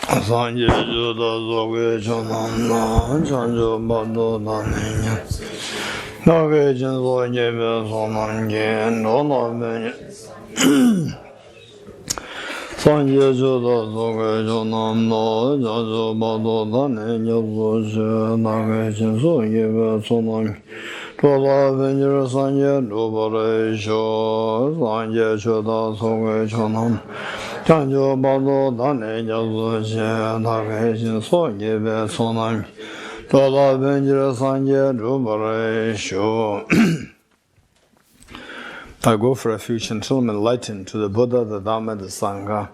Sanje Juda Zoge Chonam Chanjo Bado Daninya Nage Jinzo Jebe Sonange Nono Benye Sanje Juda Zoge Chonam No Chanjo Bado Daninya Zoge Nage Jinzo Jebe Sonange Tola Benjir Sanje Dubare Sho Sanje Juda Zoge Chonam Chanjo Bado Dane Jazu Nage Jinso Yebe Sonam Tola Benjir Sanje Dubare Sho. I go for refuge until I'm enlightened to the Buddha, the Dhamma, the Sangha,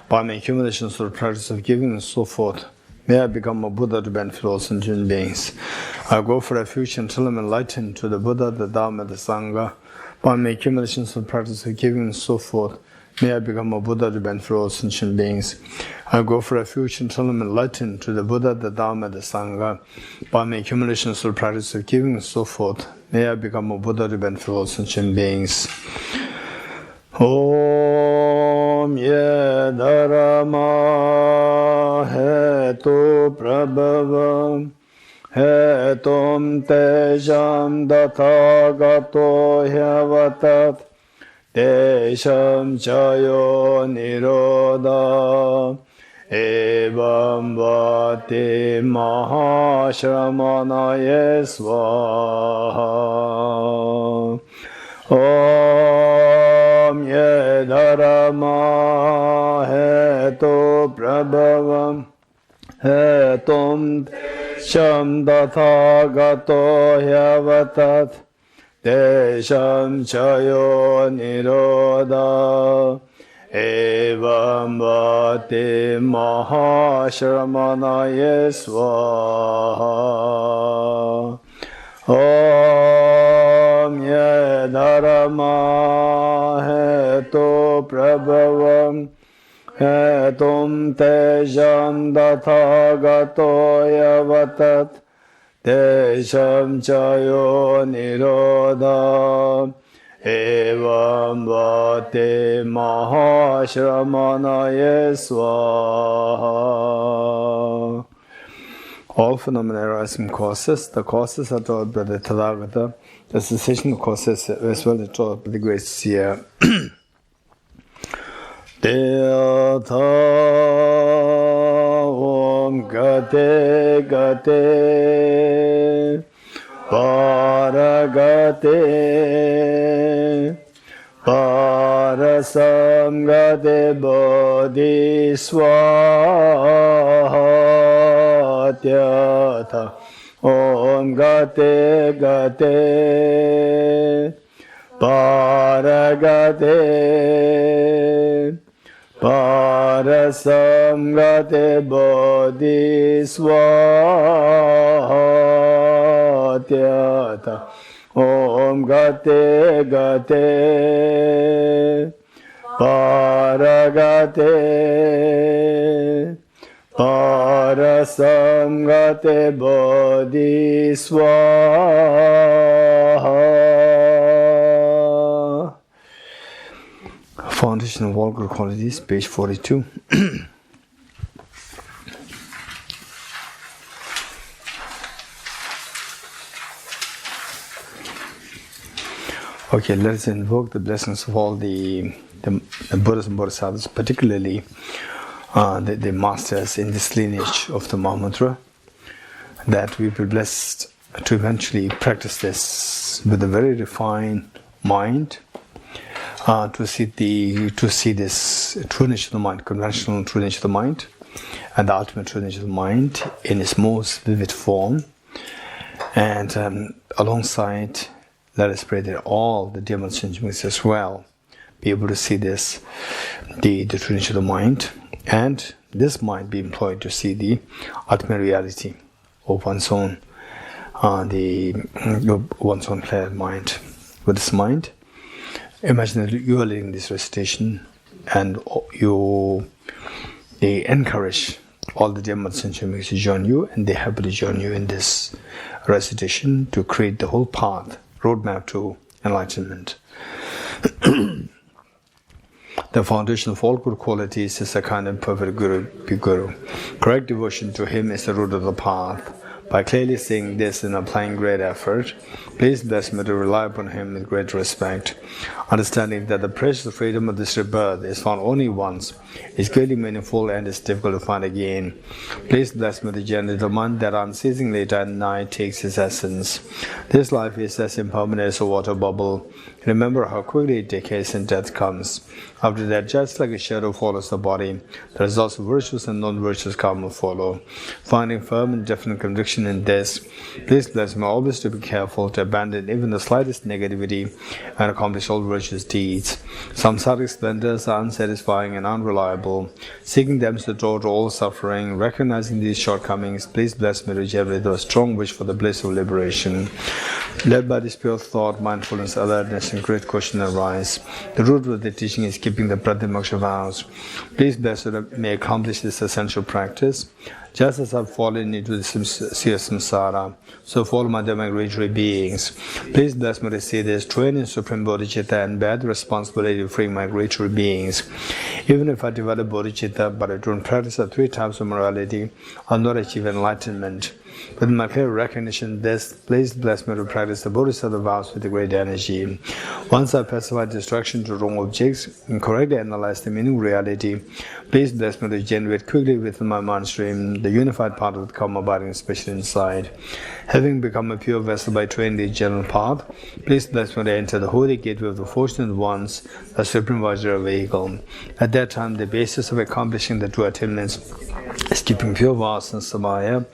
by my accumulations through the practice of giving and so forth. May I become a Buddha to benefit all sentient beings. I go for refuge until I'm enlightened to the Buddha, the Dhamma, the Sangha, by my accumulations through the practice of giving and so forth. May I become a Buddha to benefit all sentient beings. I go for refuge until I'm enlightened to the Buddha, the Dhamma, the Sangha, by my accumulations through the practice of giving and so forth. May I become a Buddha to benefit all sentient beings. Om Ye Dharma Hetu Prabhava Hetum Tejam Dathagato Hyavatat Desham Chayo Niroda Evam Vati Mahashramanaye Svaha. Om Ye Dharma Hetu Prabhavam Hetum Sham Dathagato Hyavatat Desham Chayo Niroda Evam Vati Mahashramanaye Svaha. Om Ye Dharma Hetu Prabhavam Hetum Tejam Dathagato Yavatat Desham Chayo Niroda Evam Vati Mahashramanaye Svaha. All phenomena arise from causes. The causes are taught by the Tathagata. The cessation of causes as well as taught by the great seer. Deyatha Om Gate Gate Paragate Parasam Gate Bodhi Swaha Tyatha Om Gate Gate Paragate Parasam Gate Bodhi Swaha Tyatha Om Gate Gate Paragate Parasam Gate Bodhi Swaha. Foundation of Vulgar Qualities, page 42. Okay, let us invoke the blessings of all the Buddhas and Bodhisattvas, particularly the masters in this lineage of the Mahamoudra, that we be blessed to eventually practice this with a very refined mind, to see this true nature of the mind, conventional true nature of the mind, and the ultimate true nature of the mind in its most vivid form. And alongside, let us pray that all the dear sentients as well be able to see this, the true nature of the mind, and this mind be employed to see the ultimate reality of one's own, one's own clear mind. With this mind, imagine that you are leading this recitation, and you encourage all the dear sentients to join you, and they happily join you in this recitation to create the whole path, roadmap to enlightenment. The foundation of all good qualities is a kind and perfect Guru, Guru. Correct devotion to him is the root of the path. By clearly seeing this and applying great effort, please bless me to rely upon him with great respect. Understanding that the precious freedom of this rebirth is found only once, is greatly meaningful and is difficult to find again. Please bless me to generate mind that unceasingly day and night takes its essence. This life is as impermanent as a water bubble. Remember how quickly it decays and death comes. After that, just like a shadow follows the body, the results of virtues and non-virtues come and follow. Finding firm and definite conviction in this, please bless me always to be careful to abandon even the slightest negativity and accomplish all virtuous deeds. Samsaric splendors are unsatisfying and unreliable. Seeking them to draw to all suffering, recognizing these shortcomings, please bless me to generate a strong wish for the bliss of liberation. Led by this pure thought, mindfulness, alertness, and great caution arise. The root of the teaching is keeping the Pratimoksha vows. Please bless me that may accomplish this essential practice. Just as I've fallen into the sea of samsara, so fall my migratory beings. Please bless me to see this trained in Supreme Bodhicitta and bear the responsibility of freeing migratory beings. Even if I develop Bodhicitta but I don't practice the 3 types of morality, I'll not achieve enlightenment. With my clear recognition of this, please bless me to practice the Bodhisattva vows with great energy. Once I pacify distraction to wrong objects and correctly analyze the meaning of reality, please bless me to generate quickly within my mind stream the unified part of the karma abiding especially inside. Having become a pure vessel by training the general path, please bless me to enter the holy gateway of the fortunate ones, the Supreme Vajra vehicle. At that time, the basis of accomplishing the 2 attainments is keeping pure vows and samaya.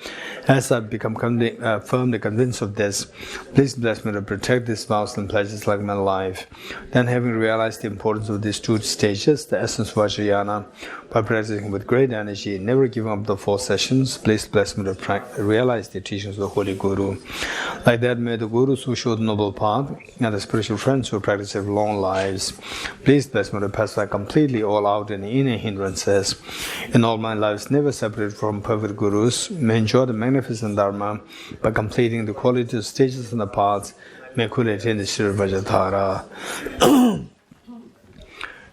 As I become firmly convinced of this, please bless me to protect these vows and pledges like my life. Then, having realized the importance of these 2 stages, the essence of Vajrayana, by practicing with great energy, never giving up the 4 sessions, please bless me to realize the teachings of the Holy Guru. Like that, may the Gurus who show the noble path and the spiritual friends who practice their long lives, please bless me to pacify completely all out and inner hindrances. In all my lives, never separated from perfect Gurus, may enjoy the magnificent Dharma by completing the quality stages and the paths, may could attain the Shri Vajradhara.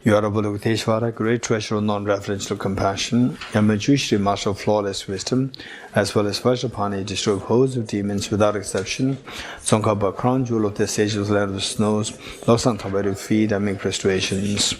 You are a Avalokiteshvara, great treasure of non-referential compassion, and Manjushri, master of flawless wisdom, as well as Vajrapani, destroy hosts of demons without exception, Tsongkhapa, crown jewel of the sages, land of the snows, Losang Thavari, feet and make prostrations.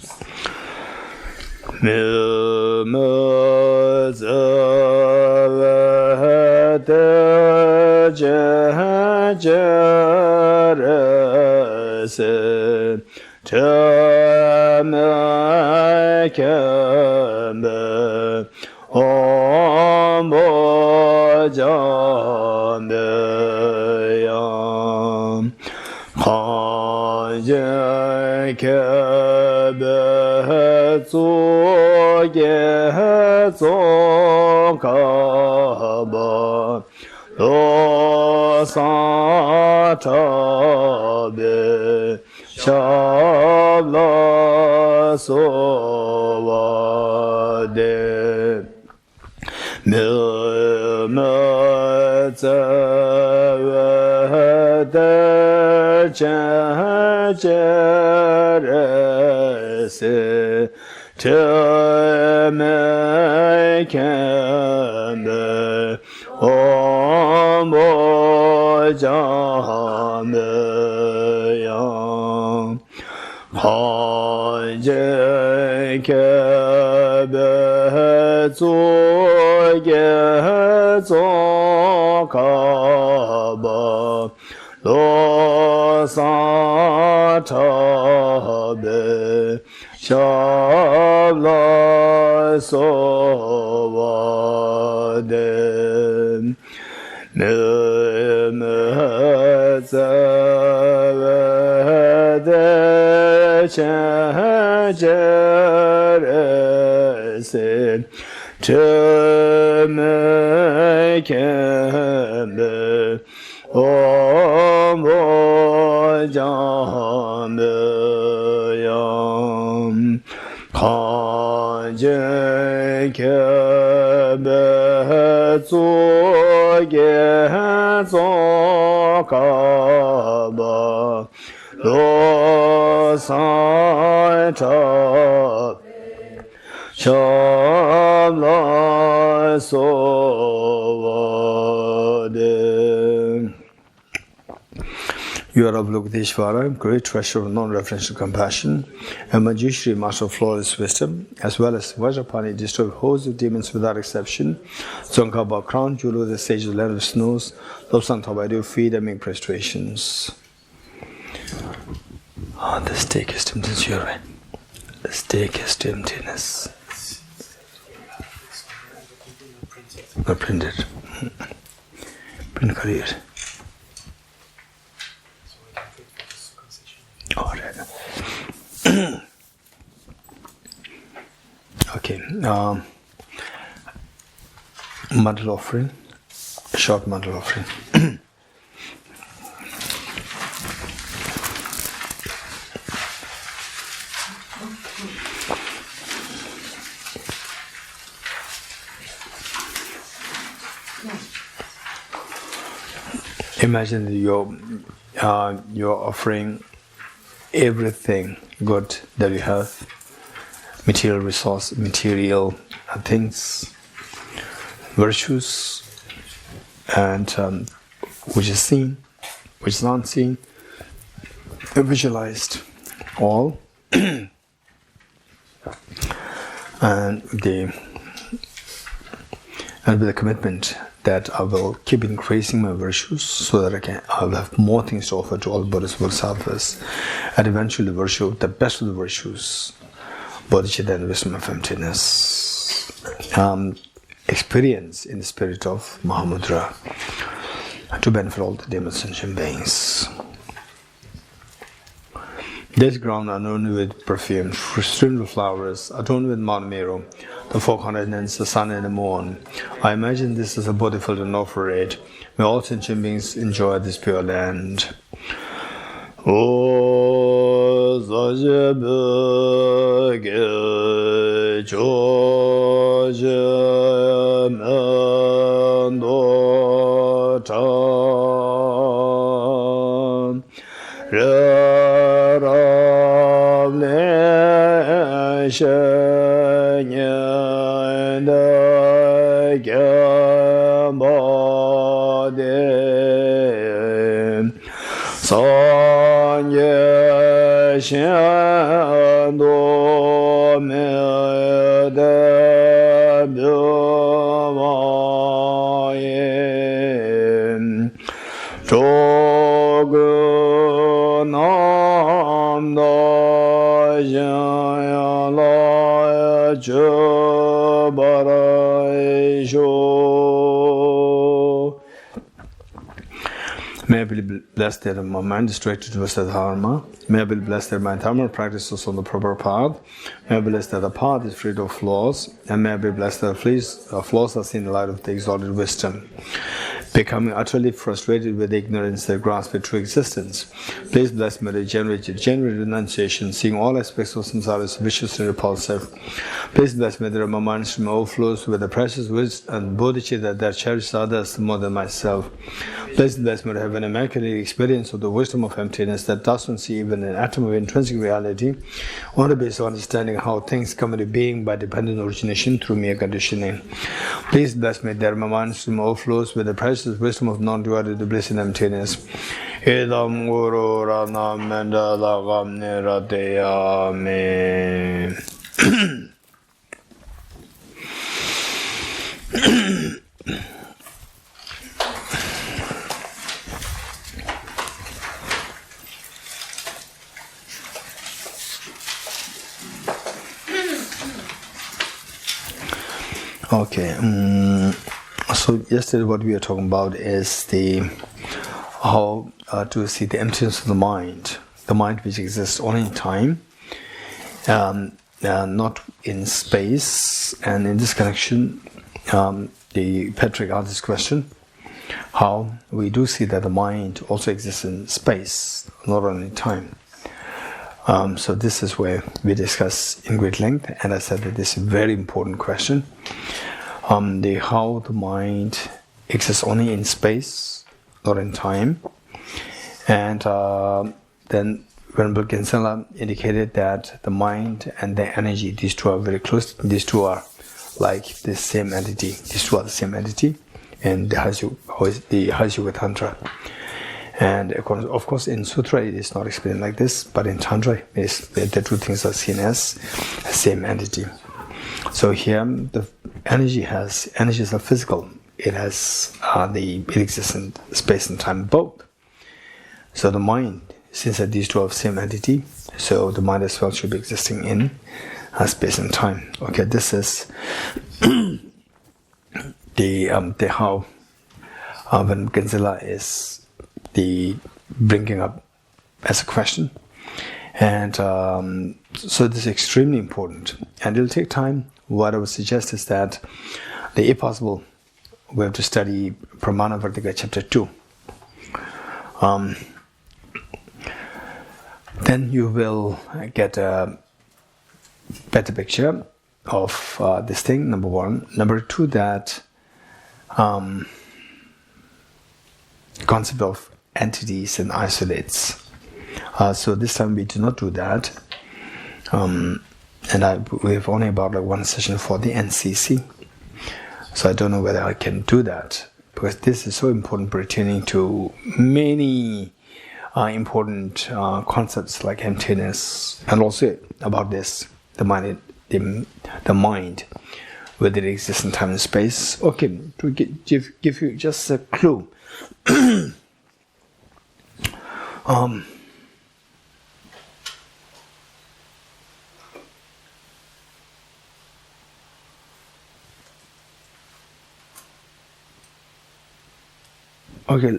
Saita Shabla Sovade. You are of Lokiteshvara, great treasure of non-referential compassion, and Manjushri, master of flawless wisdom, as well as Vajrapani, destroyed hosts of demons without exception. Tsongkhapa, crown jewel of the sage of the land of snows, Lobsang Thabaidu, feet and make prostrations. The stake is emptiness, you're right. The stake is emptiness. Not printed. Print career. All right. Okay. Mantle offering. Short mantle offering. Imagine that you're offering everything good that you have, material resource, material things, virtues, and which is seen, which is unseen, visualized, all, and with the commitment that I will keep increasing my virtues so that I will have more things to offer to all Buddhas, Bodhisattvas, and eventually virtue, the best of the virtues, bodhicitta and wisdom of emptiness. Experience in the spirit of Mahamoudra to benefit all the demon sentient beings. This ground adorned with perfume, strewn with flowers, adorned with Mount Meru, the 4 continents, the sun and the moon. I imagine this as a Bodhi field and offer it. May all sentient beings enjoy this pure land. O Sajabhage Jojamandota Sanye Shendo Mede Bhuvaye Chogunam Dajayalaya Chubaraisho. May I be blessed that my mind is directed towards the Dharma. May I be blessed that my Dharma practices on the proper path. May I be blessed that the path is free of flaws. And may I be blessed that flaws are seen in the light of the exalted wisdom. Becoming utterly frustrated with ignorance that grasps at true existence. Please bless me to generate renunciation, seeing all aspects of samsara as vicious and repulsive. Please bless me that my mind stream overflows with the precious wisdom and bodhicitta that cherishes others more than myself. Please bless me to have an immaculate experience of the wisdom of emptiness that does not see even an atom of intrinsic reality, on the basis of understanding how things come into being by dependent origination through mere conditioning. Please bless me that my mind stream overflows with the precious wisdom of non-duality, bliss and emptiness. Idam Guru Rana Mendala Gamne Rateyame. Okay. So yesterday, what we were talking about is how to see the emptiness of the mind which exists only in time, not in space. And in this connection, the Patrick asked this question: how we do see that the mind also exists in space, not only in time. So this is where we discuss in great length, and I said that this is a very important question. How the mind exists only in space, not in time, and then Venerable Kinsella indicated that the mind and the energy, these two are very close. These two are like the same entity. These two are the same entity in the Hatha Tantra. And of course, in Sutra it is not explained like this, but in Tantra, the two things are seen as the same entity. So here, the energy is a physical. It has it exists in space and time both. So the mind, since that these two are the same entity, so the mind as well should be existing in space and time. Okay, this is the how when Kinsella is the bringing up as a question, and so this is extremely important, and it'll take time. What I would suggest is that, if possible, we have to study Pramana Vartika chapter 2. Then you will get a better picture of this thing, number one. Number two, that concept of entities and isolates. So this time we do not do that. And we have only about one session for the NCC. So I don't know whether I can do that, because this is so important pertaining to many important concepts like emptiness, and also about this, the mind, whether it exists in time and space. Okay, to give you just a clue. Okay,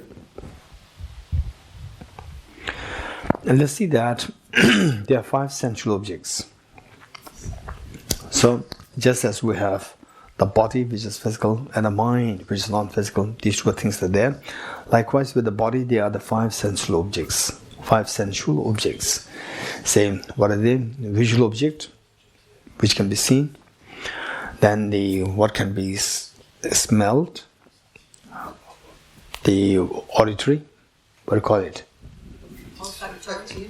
and let's see that there are 5 sensual objects. So, just as we have the body, which is physical, and the mind, which is non-physical, these two things are there. Likewise, with the body, there are the 5 sensual objects. 5 sensual objects. Same, what are they? The visual object, which can be seen. Then what can be smelled. The auditory, what do you call it?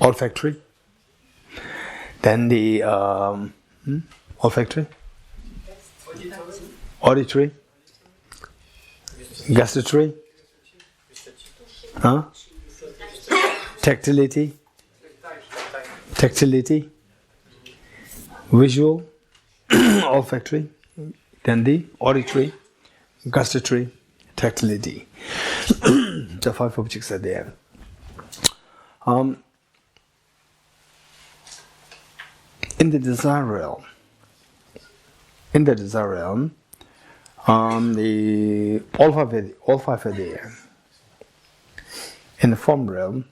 Olfactory. Then the olfactory, auditory, gustatory, tactility, visual, olfactory, then the auditory, gustatory, tactility. The 5 objects are there. In the desire realm, all 5 are there. In the form realm,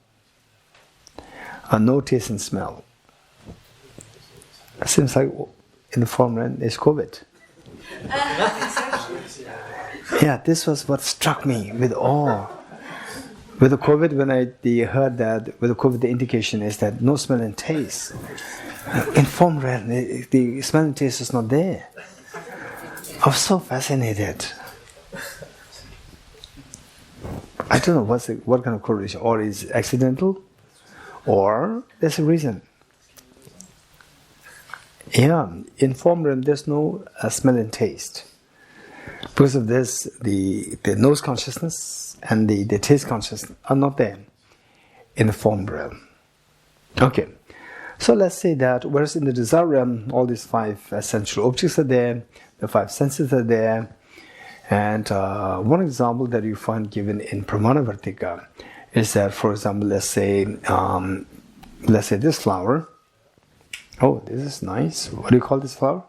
no taste and smell. It seems like in the form realm there's COVID. Yeah, this was what struck me with awe. With the COVID, when I heard that with the COVID, the indication is that no smell and taste. In form realm, the smell and taste is not there. I was so fascinated. I don't know what kind of correlation, or is it accidental, or there's a reason. Yeah, in form realm, there's no smell and taste. Because of this, the nose consciousness and the taste consciousness are not there in the form realm. Okay, so let's say that whereas in the desire realm, all these 5 essential objects are there, the 5 senses are there, and one example that you find given in Pramana Vartika is that, for example, let's say this flower. Oh, this is nice. What do you call this flower?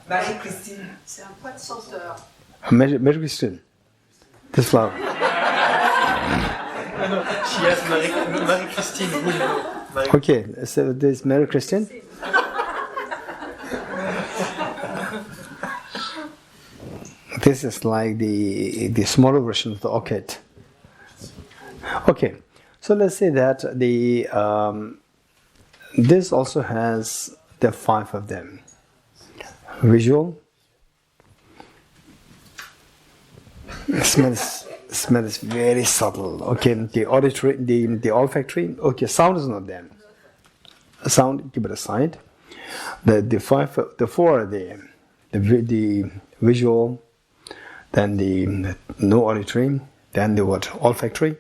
Marie-Christine. C'est un poids de senteur. Marie-Christine. This flower. She has Marie-Christine. Okay, so this Marie-Christine. This is like the smaller version of the orchid. Okay, so let's say that this also has the 5 of them. Visual, smells Smell is very subtle. Okay, the auditory, the olfactory. Okay, sound is not there. Sound, keep it aside. The four are there. The visual, then the no auditory, then the what? Olfactory,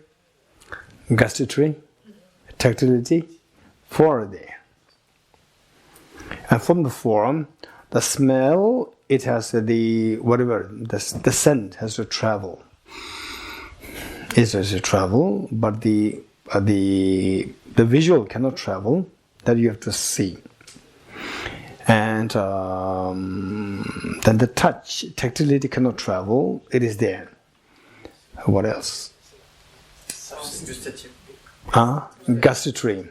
gustatory, tactility. Four are there. And from the four, the smell, it has the scent has to travel. It has to travel, but the visual cannot travel. That you have to see. And then the touch, tactility cannot travel. It is there. What else? Gustatory.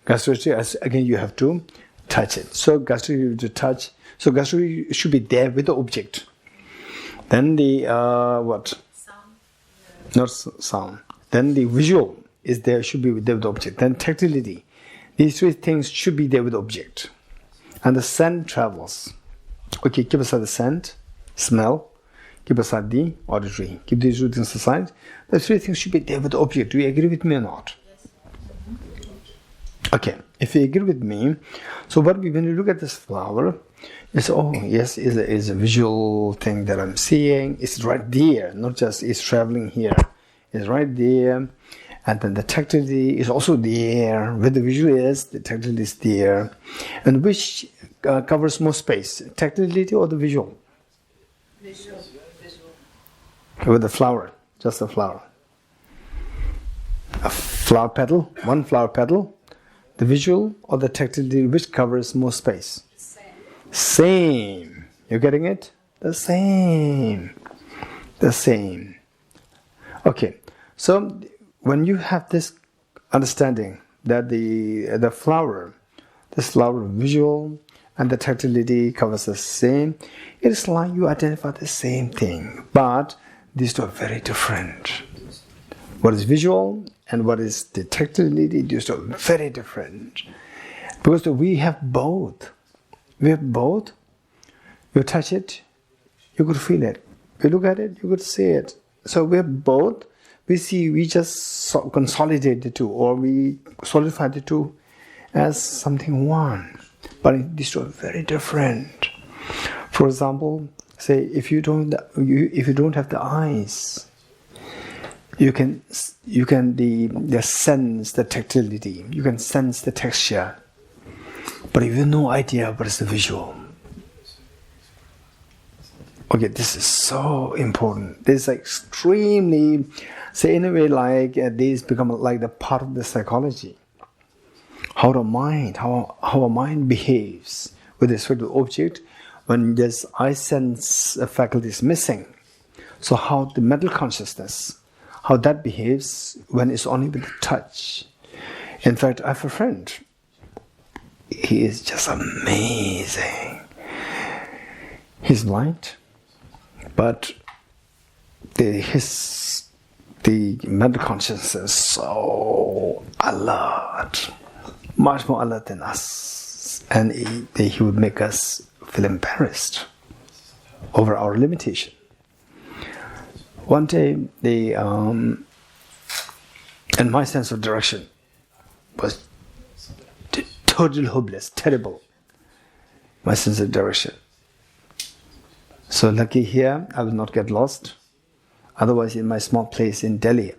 Gustatory, again, you have to touch it. So gustatory to touch. So gustatory should be there with the object. Then the what? Sound. Not sound. Then the visual is there, should be there with the object. Then tactility. These three things should be there with the object. And the scent travels. Okay, keep aside the scent, smell, keep aside the auditory. Keep these two things aside. The three things should be there with the object. Do you agree with me or not? Yes. Okay, if you agree with me, so when you look at this flower, it's it's a visual thing that I'm seeing. It's right there, not just it's traveling here. It's right there. And then the tactility is also there. Where the visual is, the tactility is there. And which covers more space? Tactility or the visual? Visual. With the flower, just the flower. A flower petal, one flower petal. The visual or the tactility, which covers more space? Same. You're getting it? The same. Okay. So when you have this understanding that the flower, this flower visual and the tactility covers the same, it is like you identify the same thing, but these two are very different. What is visual and what is the tactility, these two are very different. Because we have both. You touch it, you could feel it. You look at it, you could see it. So we have both. We just consolidate the two, or we solidify the two as something one. But these two are very different. For example, say if you don't have the eyes, you can sense the tactility, you can sense the texture, but you have no idea what is the visual. Okay, this is so important. This is extremely, say in a way, like these become like the part of the psychology. How a mind behaves with respect to the object when this eye sense faculty is missing. So how the mental consciousness, how that behaves when it's only with the touch. In fact, I have a friend. He is just amazing. He's blind, but the mental consciousness is so alert, much more alert than us, and he would make us feel embarrassed over our limitation. One day, and my sense of direction was totally hopeless, terrible. My sense of direction. So lucky here, I will not get lost. Otherwise, in my small place in Delhi,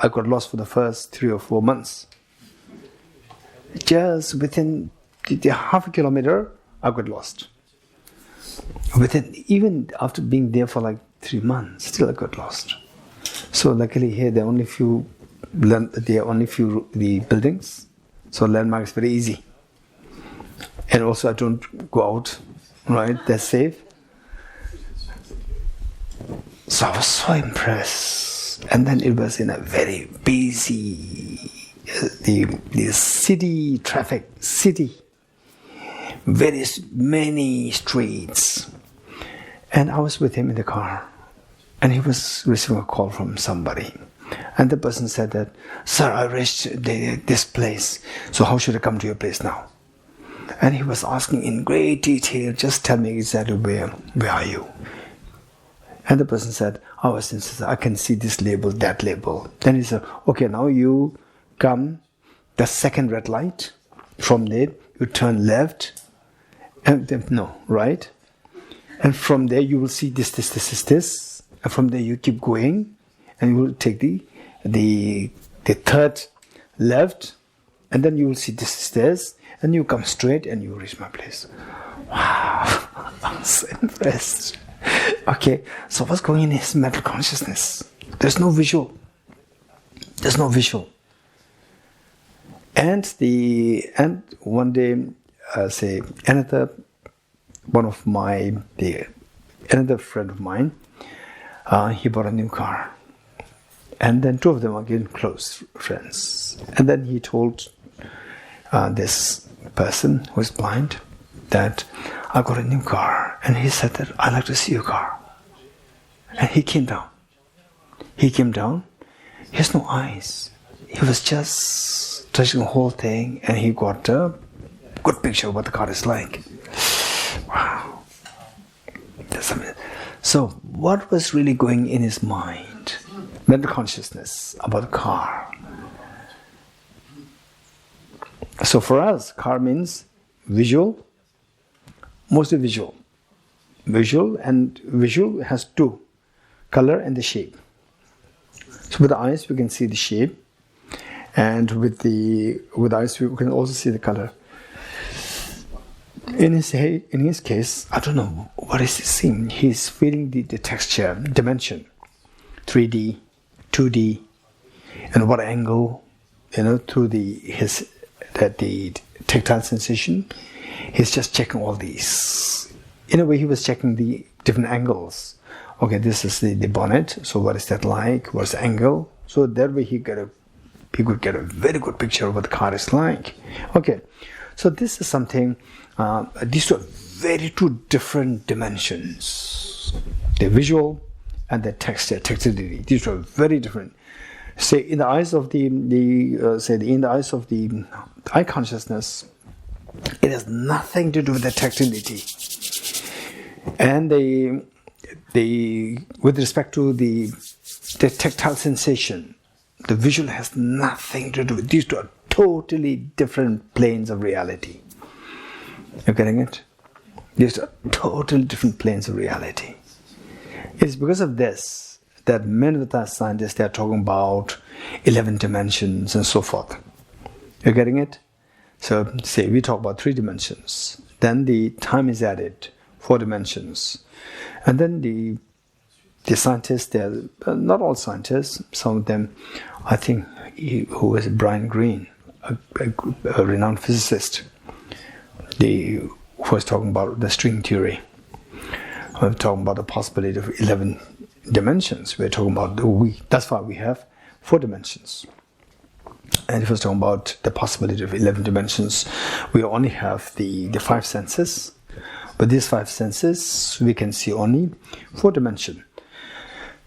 I got lost for the first 3 or 4 months. Just within half a kilometer, I got lost. Even after being there for like 3 months, still I got lost. So luckily here, there are only few the buildings, so landmark is very easy. And also I don't go out, right? That's safe. So I was so impressed. And then it was in a very busy, the city, traffic, city. Very many streets. And I was with him in the car. And he was receiving a call from somebody. And the person said that, "Sir, I reached this place. So how should I come to your place now?" And he was asking in great detail, "Just tell me exactly where are you?" And the person said, our senses, I can see this label, that label. Then he said, okay, now you come the second red light. From there, you turn left, and then, no, right. And from there, you will see this. And from there, you keep going, and you will take the third left, and then you will see this, and you come straight, and you reach my place. Wow, I'm so impressed. Okay, so what's going in his mental consciousness? There's no visual. And one day, say another friend of mine, he bought a new car, and then two of them are getting close friends. And then he told this person who is blind that I got a new car, and he said that I'd like to see your car. And he came down. He has no eyes. He was just touching the whole thing, and he got a good picture of what the car is like. Wow. That's amazing. So what was really going in his mind? Mental consciousness about the car. So for us, car means visual, mostly visual. Visual has two, color and the shape. So with the eyes we can see the shape, and with eyes we can also see the color. In his case, I don't know what is he seeing. He's feeling the texture, dimension, 3D, 2D, and what angle, through the tactile sensation. He's just checking all these. In a way, he was checking the different angles. Okay, this is the bonnet. So what is that like? What's the angle? So that way he could get a very good picture of what the car is like. Okay, so this is something. These are two different dimensions: the visual and the textility. These are very different. Say in the eyes of in the eyes of the eye consciousness, it has nothing to do with the tactility. And with respect to the tactile sensation, the visual has nothing to do with. These two are totally different planes of reality. You're getting it? These are totally different planes of reality. It's because of this that many of the scientists, they are talking about 11 dimensions and so forth. You're getting it? So say we talk about 3 dimensions, then the time is added, 4 dimensions. And then the scientists, they're not all scientists, some of them, I think, who is Brian Greene, a renowned physicist, who was talking about the string theory. We're talking about the possibility of 11 dimensions. We're talking about that's why we have 4 dimensions. And if we're talking about the possibility of 11 dimensions, we only have the 5 senses. But these 5 senses, we can see only 4 dimensions.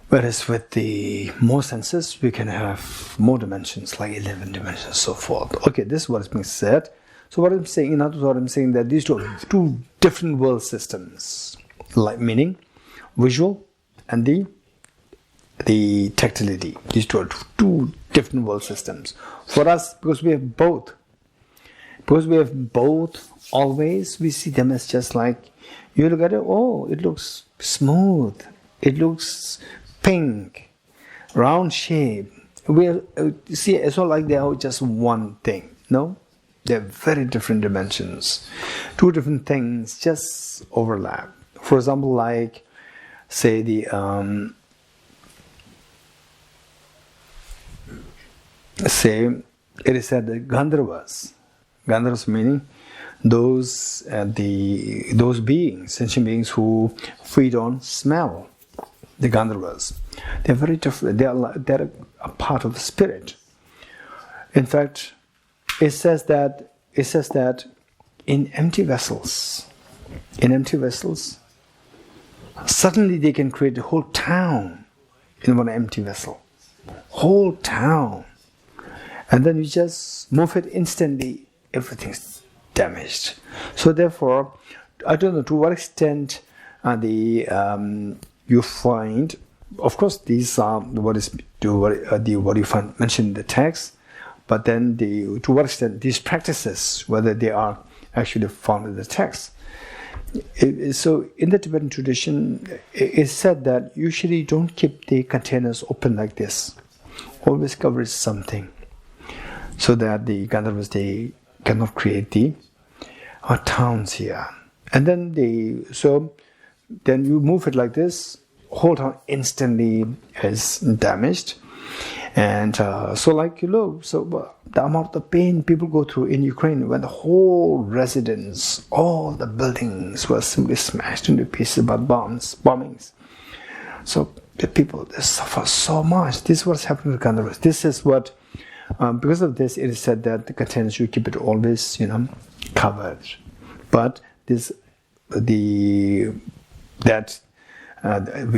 Whereas with the more senses, we can have more dimensions, like 11 dimensions and so forth. Okay, this is what is being said. So what I'm saying, in other words, I'm saying that these two different world systems, like meaning visual and the tactility. These two are 2 different world systems. For us, because we have both, always we see them as just like, you look at it, oh, it looks smooth, it looks pink, round shape. We see it's not like they are just one thing. No, they're very different dimensions. 2 different things just overlap. For example, like say it is said that Gandharvas meaning those beings, sentient beings who feed on smell, the Gandharvas. They're very different. They're a part of the spirit. In fact, it says that in empty vessels, suddenly they can create a whole town in one empty vessel. Whole town. And then you just move it instantly, everything's damaged. So therefore, I don't know to what extent the you find, of course, these are what you find mentioned in the text, but then to what extent these practices, whether they are actually found in the text. So in the Tibetan tradition, it's said that usually don't keep the containers open like this. Always cover something, so that the Gandharvas, they cannot create the towns here. And then then you move it like this, whole town instantly is damaged. And the amount of pain people go through in Ukraine when the whole residence, all the buildings were simply smashed into pieces by bombings. So the people, they suffer so much. This is what's happening to Gandharvas. This is what, because of this, it is said that the containers should keep it always, covered. But we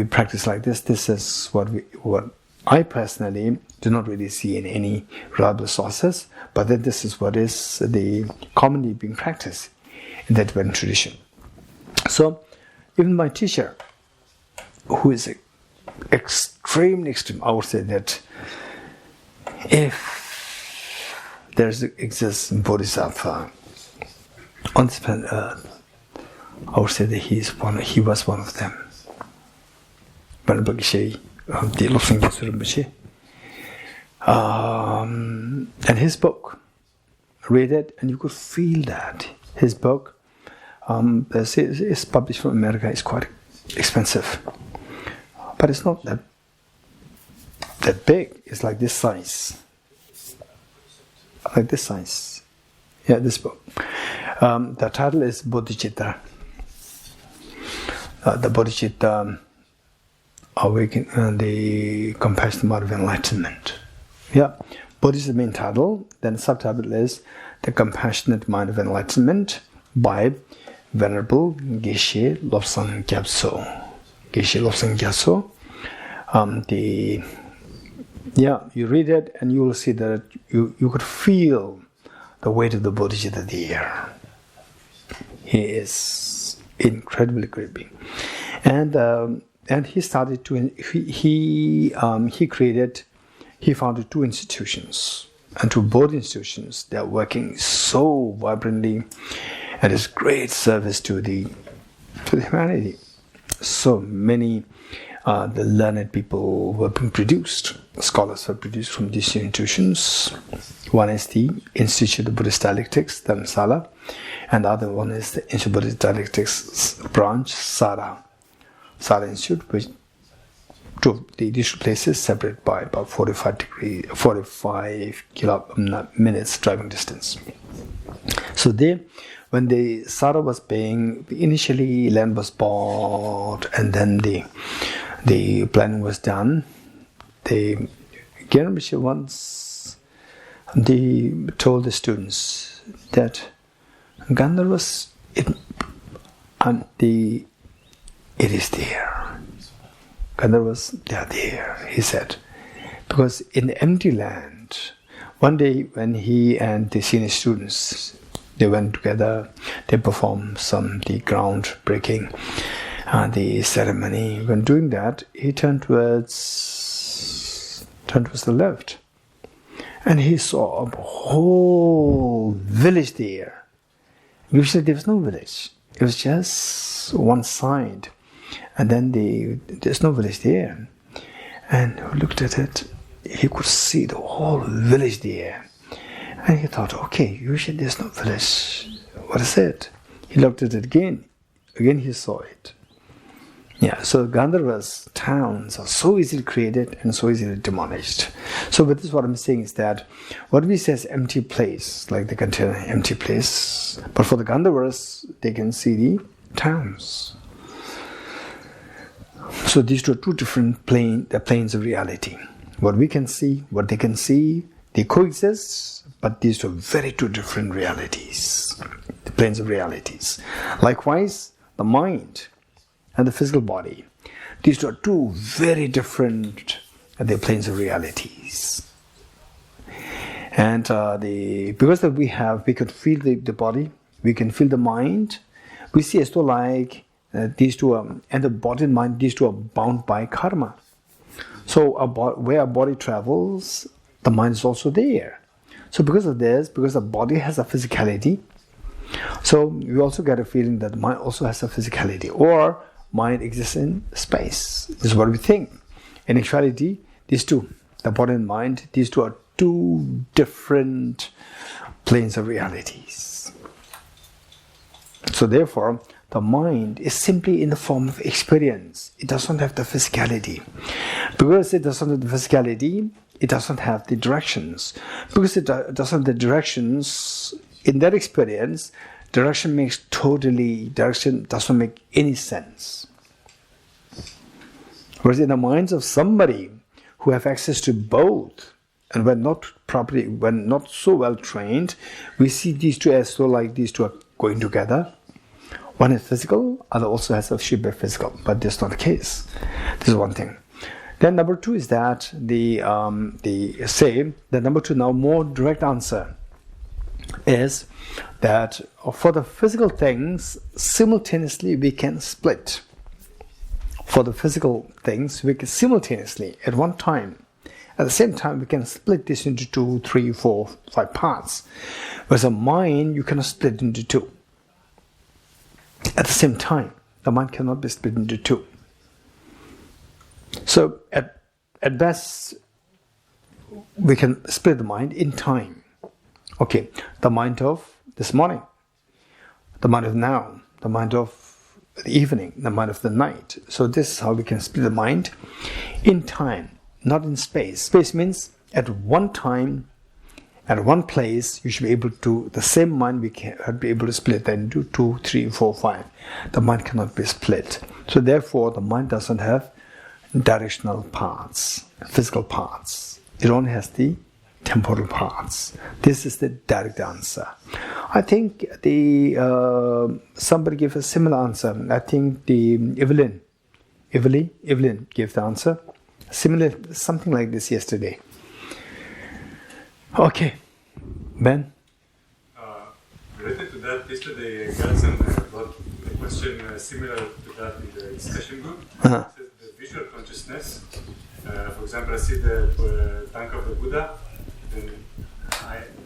practice like this. This is what I personally do not really see in any reliable sources, but then this is what is the commonly being practiced in the Tibetan tradition. So even my teacher, who is extreme, I would say that if there exists Bodhisattva on this planet Earth, I would say that he was one of them. Ven Geshe Damdul. And his book, read it and you could feel that. His book is published from America, it's quite expensive. But it's not that big, it's like this size. Like this size. Yeah, this book. The title is Bodhicitta. The Bodhicitta Awaken the Compassionate Mind of Enlightenment. Yeah, Bodhi is the main title. Then the subtitle is The Compassionate Mind of Enlightenment by Venerable Geshe Lobsang Gyatso. You read it and you will see that you could feel the weight of the Bodhicitta there. He is incredibly gripping, and he started to he founded two institutions, and to both institutions they are working so vibrantly and is great service to the humanity. So many the learned people were being produced, scholars were produced from these institutions. One is the Institute of Buddhist Dialectics, Dharamsala, and the other one is the Institute of Buddhist Dialectics branch, Sara Institute, which these two places separate by about 45 minutes driving distance. So when the Sara was paying, initially land was bought, and then the planning was done. The Gyanabhisha once told the students that Gandharvas, it is there. Gandharvas, they are there, he said. Because in the empty land, one day when he and the senior students, they went together, they performed the ground-breaking, the ceremony. When doing that, he turned towards the left. And he saw a whole village there. Usually there was no village. It was just one side. And then there's no village there. And he looked at it, he could see the whole village there. And he thought, okay, usually there's no village. What is it? He looked at it again. Again he saw it. Yeah, so Gandharvas towns are so easily created and so easily demolished. So with this, what I'm saying is that what we say is empty place, like the container empty place, but for the Gandharvas, they can see the towns. So these are two different planes of reality. What we can see, what they can see, they coexist, but these are two different realities, the planes of realities. Likewise, the mind and the physical body, these are two very different planes of realities. And because we can feel the body, we can feel the mind, we see as though like these two are, and the body and mind, these two are bound by karma. So where our body travels, the mind is also there. So because of this, because the body has a physicality, so we also get a feeling that the mind also has a physicality, or mind exists in space. This is what we think. In actuality, these two, the body and mind, these two are two different planes of realities. So therefore, the mind is simply in the form of experience. It doesn't have the physicality. Because it doesn't have the physicality, it doesn't have the directions. Because it doesn't have the directions, in that experience, direction doesn't make any sense. Whereas in the minds of somebody who have access to both, and when not so well trained, we see these two as though like these two are going together. One is physical, other also has a should be physical, but that's not the case. This is one thing. Then number two is that the number two, now more direct answer is that for the physical things, simultaneously we can split. For the physical things, we can simultaneously, at one time, at the same time, we can split this into 2, 3, 4, 5 parts. Whereas a mind, you cannot split into 2. At the same time, the mind cannot be split into 2. So at best, we can split the mind in time. Okay, the mind of this morning, the mind of now, the mind of the evening, the mind of the night. So this is how we can split the mind in time, not in space. Space means at one time, at one place, you should be able to, the same mind we can be able to split that into 2, 3, 4, 5. The mind cannot be split. So therefore, the mind doesn't have directional parts, physical parts. It only has the temporal parts. This is the direct answer. I think somebody gave a similar answer. I think Evelyn gave the answer. Similar, something like this yesterday. Okay, Ben? Related to that, yesterday Galson got a question similar to that in the discussion group. Uh-huh. It says the visual consciousness. For example, I see the tank of the Buddha. Then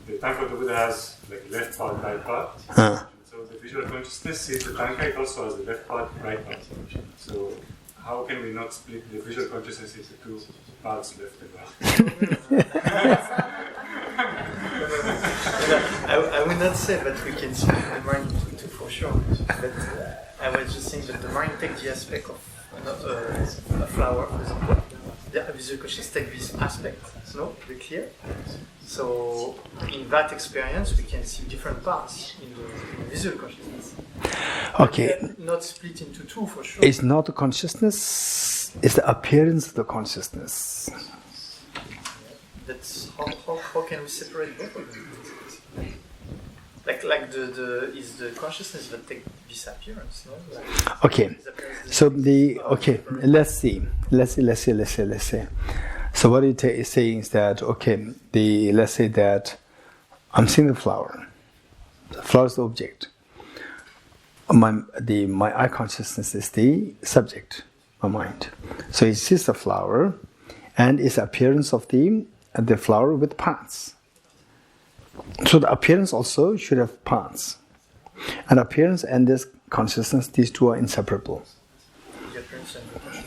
the tank of the Buddha has like left part, right part. Uh-huh. So the visual consciousness sees the tank, it also has the left part, right part. So how can we not split the visual consciousness into 2 parts, left and right? I would not say that we can split the mind into 2 for sure. But I was just saying that the mind takes the aspect of a flower, for example. The visual consciousness takes this aspect, the clear. So in that experience, we can see different parts in the visual consciousness. Okay. Not split into 2 for sure. It's not the consciousness, it's the appearance of the consciousness. That's how can we separate both of them? Like is the consciousess that takes this appearance, no? Like, okay. So let's see. So what it is saying is that let's say that I'm seeing the flower. The flower is the object. My eye consciousness is the subject, my mind. So it sees the flower, and its appearance of the flower with parts. So the appearance also should have parts. And appearance and this consciousness, these two are inseparable.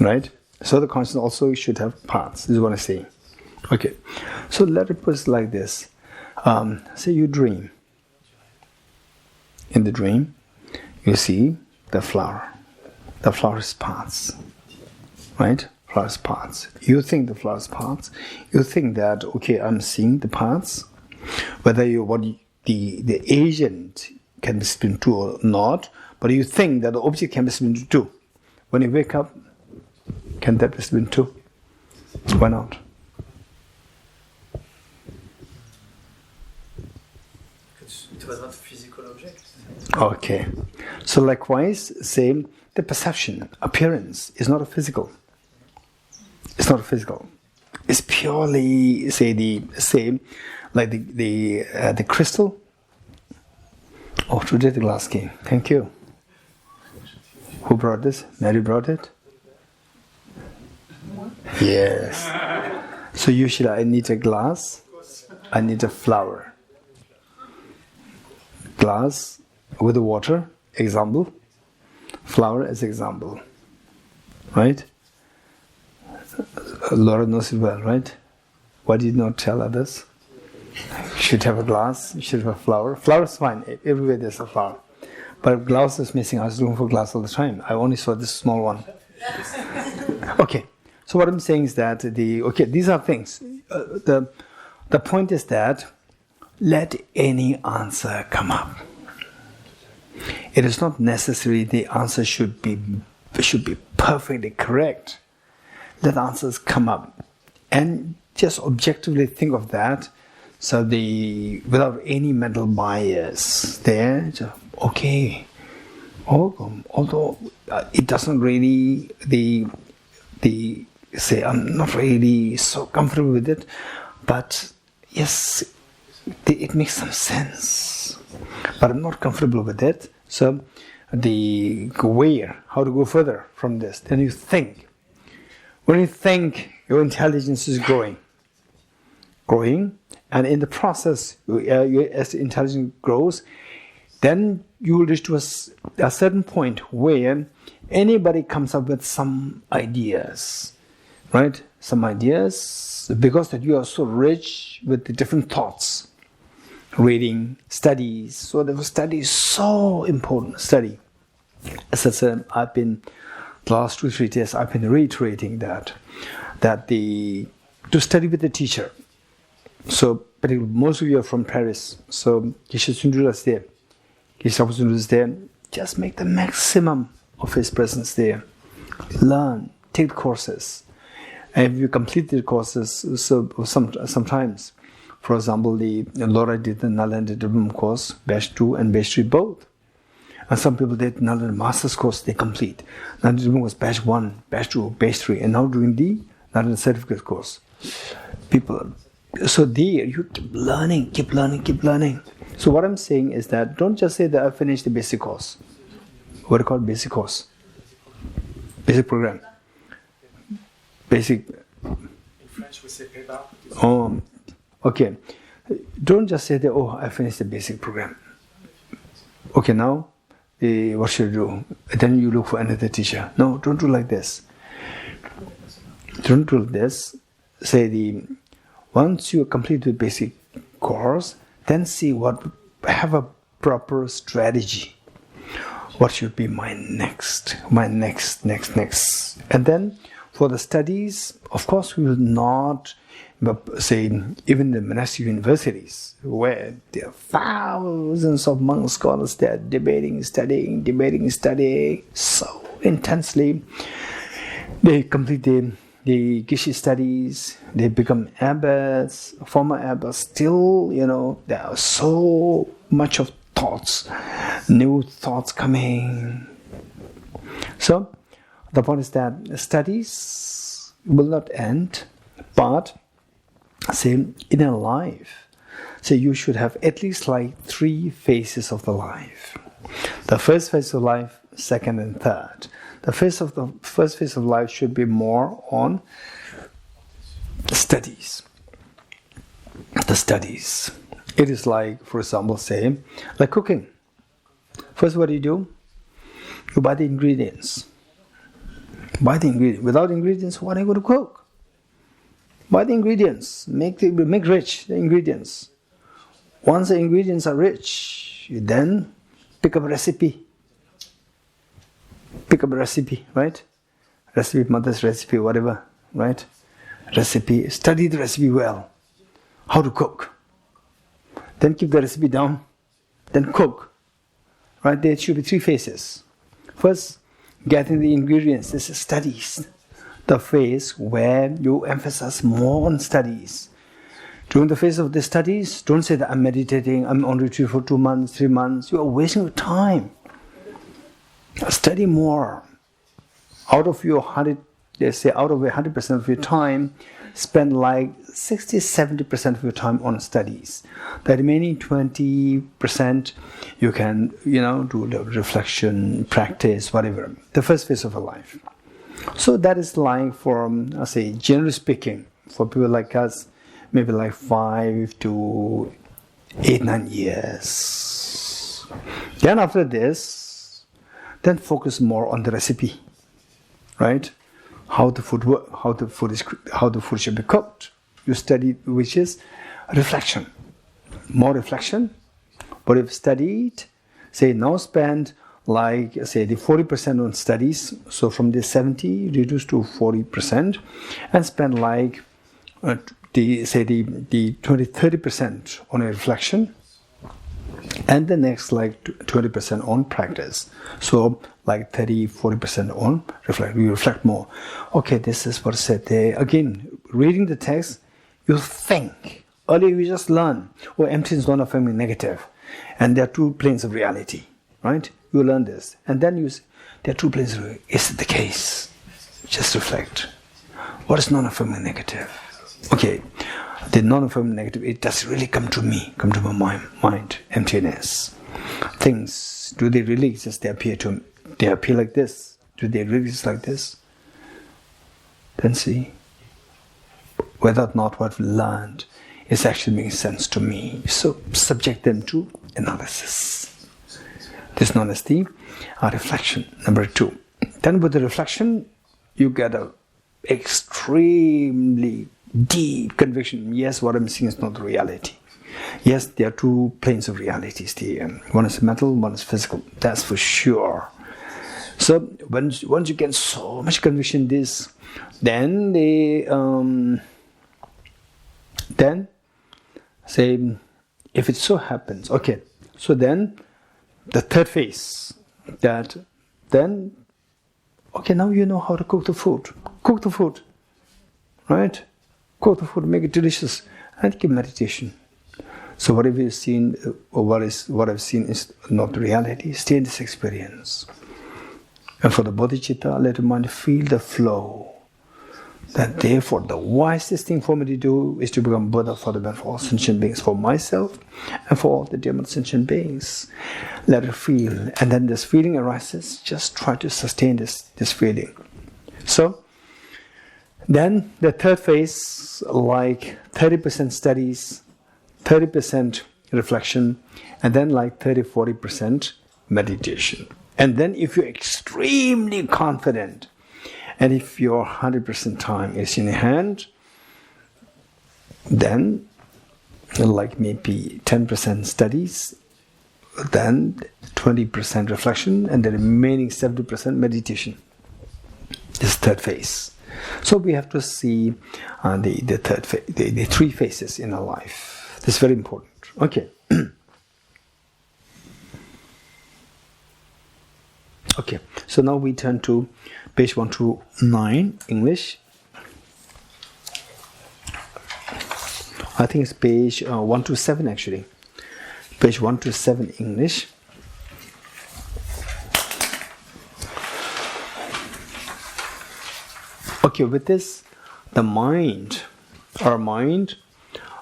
Right? So the consciousness also should have parts. This is what I say. Okay. So let it put it like this. Say you dream. In the dream, you see the flower. The flower's parts. Right? Flower's parts. You think the flower's parts. You think that, I'm seeing the parts. Whether the agent can be split into 2 or not, but you think that the object can be split into 2. When you wake up, can that be split into 2? Why not? It was not a physical object. Okay. So likewise, same, the perception, appearance is not a physical. It's not a physical. It's purely, say, the same, like the crystal. Oh, today the glass came. Thank you. Who brought this? Mary brought it? Yes. So usually I need a glass, I need a flower. Glass with the water, example. Flower as example. Right? Laura knows it well, right? Why did you not tell others? You should have a glass, you should have a flower. Flower is fine, everywhere there's a flower. But if glass is missing, I was looking for glass all the time. I only saw this small one. Okay, so what I'm saying is that these are things. The point is that let any answer come up. It is not necessary the answer should be perfectly correct. Let answers come up, and just objectively think of that. So without any mental bias there, okay. Although it doesn't really say I'm not really so comfortable with it, but yes, it makes some sense. But I'm not comfortable with it. So how to go further from this? Then you think. When you think, your intelligence is growing, and in the process, as the intelligence grows, then you will reach to a certain point where anybody comes up with some ideas, right? Some ideas, because that you are so rich with the different thoughts, reading, studies. So the study is so important. Study. As I said, the last 2-3 days, I've been reiterating that to study with the teacher. So, particularly most of you are from Paris. So, Geshe Damdul is there. Geshe Damdul is there. Just make the maximum of his presence there. Learn, take courses. And if you complete the courses, so sometimes, for example, Laura did the Nalanda Diploma course, Batch 2 and Batch 3 both. And some people did Nalanda Master's course, they complete. Nalanda Diploma was Batch 1, Batch 2, Batch 3, and now doing the Nalanda Certificate course. So there, you keep learning. So what I'm saying is that don't just say that I finished the basic course. What do you call basic course? Basic program. Basic. In French we say PEBA. Okay. Don't just say that, I finished the basic program. Okay, now, what should I do? Then you look for another teacher. No, don't do like this. Don't do this. Say once you complete the basic course, then have a proper strategy. What should be my next. And then for the studies, of course, we will not say, even the monastic universities, where there are thousands of monk scholars there debating, studying so intensely. They complete the Geshe studies, they become abbots, former abbots. Still, there are so much of thoughts, new thoughts coming. So, the point is that studies will not end, but say in a life, you should have at least 3 phases of the life. The first phase of life, second and third. The first phase of life should be more on studies. The studies. It is for example, like cooking. First, what do? You buy the ingredients. Without ingredients, what are you going to cook? Buy the ingredients. Make rich the ingredients. Once the ingredients are rich, you then pick up a recipe. Right? Recipe, mother's recipe, whatever, right? Recipe, study the recipe well. How to cook. Then keep the recipe down, then cook. Right? There should be 3 phases. First, getting the ingredients. This is studies. The phase where you emphasize more on studies. During the phase of the studies, don't say that I'm meditating, I'm on retreat for 2 months, 3 months. You are wasting your time. Study more. Out of 100% of your time, spend like 60-70% of your time on studies. The remaining 20% you can, do the reflection, practice, whatever. The first phase of a life. So that is like for, generally speaking, for people like us, maybe like 5 to 8-9 years. Then after this, then focus more on the recipe, right? How the food work, how the food should be cooked. You study, which is reflection, more reflection. But if studied, say now spend like say the 40% on studies. So from the 70 reduce to 40%, and spend like the 20-30% on a reflection, and the next like 20% on practice. So like 30-40% on reflect. We reflect more. Okay, this is what said there. Again, reading the text, you think. Earlier we just learn, emptiness, non-affirming, negative, and there are two planes of reality, right? You learn this, and then there are two planes of reality. Is it the case? Just reflect. What is non-affirming, negative? Okay, the non-affirming negative, it does really come to me, come to my mind, emptiness. Things, do they really exist? They appear like this. Do they really exist like this? Then see whether or not what we learned is actually making sense to me. So subject them to analysis. This known as the reflection, number 2. Then with the reflection, you get a extremely deep conviction. Yes, what I'm seeing is not reality. Yes, there are two planes of realities. One is mental, one is physical. That's for sure. So once you get so much conviction in this, then say, if it so happens, okay. So then the third phase, now you know how to cook the food. Cook the food, right? Cook the food, make it delicious, and give meditation. So whatever you've seen, or what I've seen is not reality. Stay in this experience. And for the bodhicitta, let the mind feel the flow. That therefore, the wisest thing for me to do is to become Buddha for the benefit of all sentient beings, for myself and for all the dear sentient beings. Let it feel, and then this feeling arises. Just try to sustain this feeling. So, then the third phase, like 30% studies, 30% reflection, and then like 30-40% meditation. And then if you're extremely confident, and if your 100% time is in hand, then like maybe 10% studies, then 20% reflection, and the remaining 70% meditation. This third phase. So we have to see the third phase, the three phases in our life. This is very important. Okay. Okay. So now we turn to page 129, English. I think it's page 127 actually. Page 127, English. Okay, with this, the mind, our mind,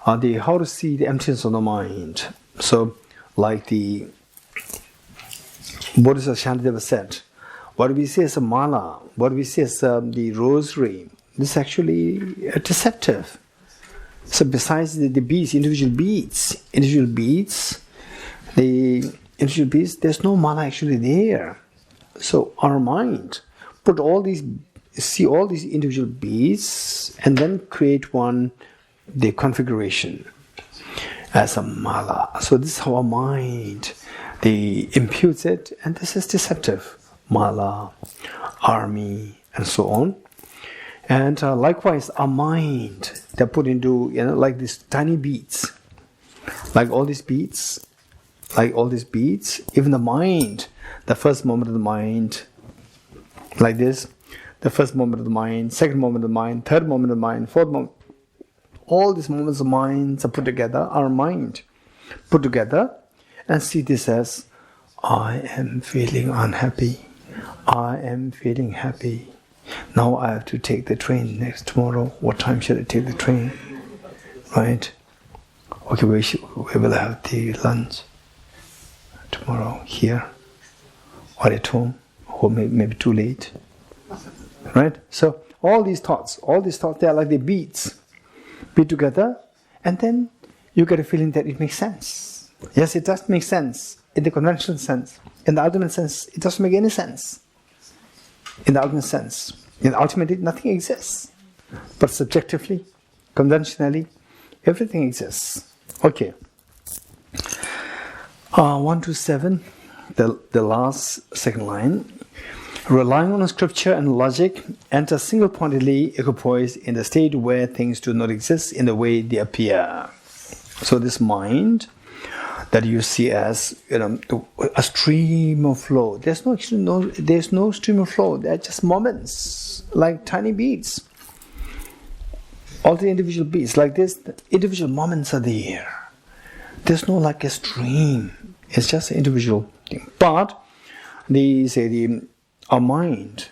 how to see the emptiness of the mind. So, like the Bodhisattva Shantideva said, what we see as a mala, what we see as the rosary, this is actually deceptive. So besides the beads, individual beads, there's no mala actually there. So our mind see all these individual beads and then create the configuration as a mala. So this is how our mind, they imputes it, and this is deceptive. Mala, army, and so on. And likewise, our mind, they're put into, like these tiny beads. Like all these beads, even the mind, the first moment of the mind, like this, the first moment of the mind, second moment of the mind, third moment of the mind, fourth moment, all these moments of minds are put together, our mind put together, and see this as, I am feeling unhappy, I am feeling happy. Now I have to take the train next tomorrow. What time should I take the train? Right? Okay, where will I have the lunch? Tomorrow, here? Or at home? Or maybe too late? Right? So all these thoughts, they are like the beat together, and then you get a feeling that it makes sense. Yes, it does make sense in the conventional sense. In the ultimate sense, it doesn't make any sense. In the ultimate sense. Ultimately, nothing exists. But subjectively, conventionally, everything exists. Okay. 1 to 7, the last second line. Relying on scripture and logic, enter single-pointedly equipoise in the state where things do not exist in the way they appear. So this mind that you see as a stream of flow. There's no stream of flow. They're just moments, like tiny beads. All the individual beads, like this, the individual moments are there. There's no like a stream. It's just an individual thing. But our mind,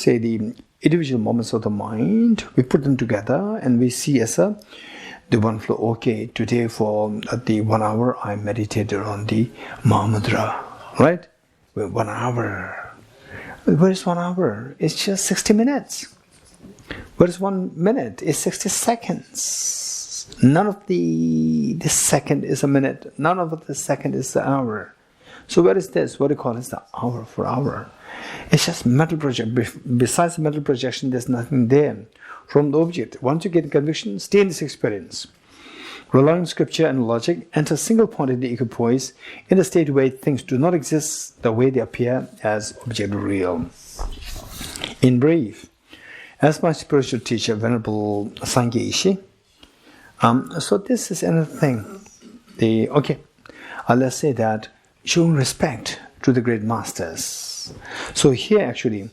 the individual moments of the mind, we put them together and we see as the one flow. Okay, today for the 1 hour I meditated on the Mahamoudra, right? 1 hour. Where is 1 hour? It's just 60 minutes. Where is 1 minute? It's 60 seconds. None of the second is a minute. None of the second is the hour. So where is this? What do you call it? The hour for hour. It's just mental projection. Besides the mental projection, there's nothing there. From the object, once you get conviction, stay in this experience. Rely on scripture and logic, enter single-pointedly equipoise in the state where things do not exist the way they appear as objective real. In brief, as my spiritual teacher, Venerable Ven Geshe, so this is another thing. Let's say that showing respect to the great masters. So here actually,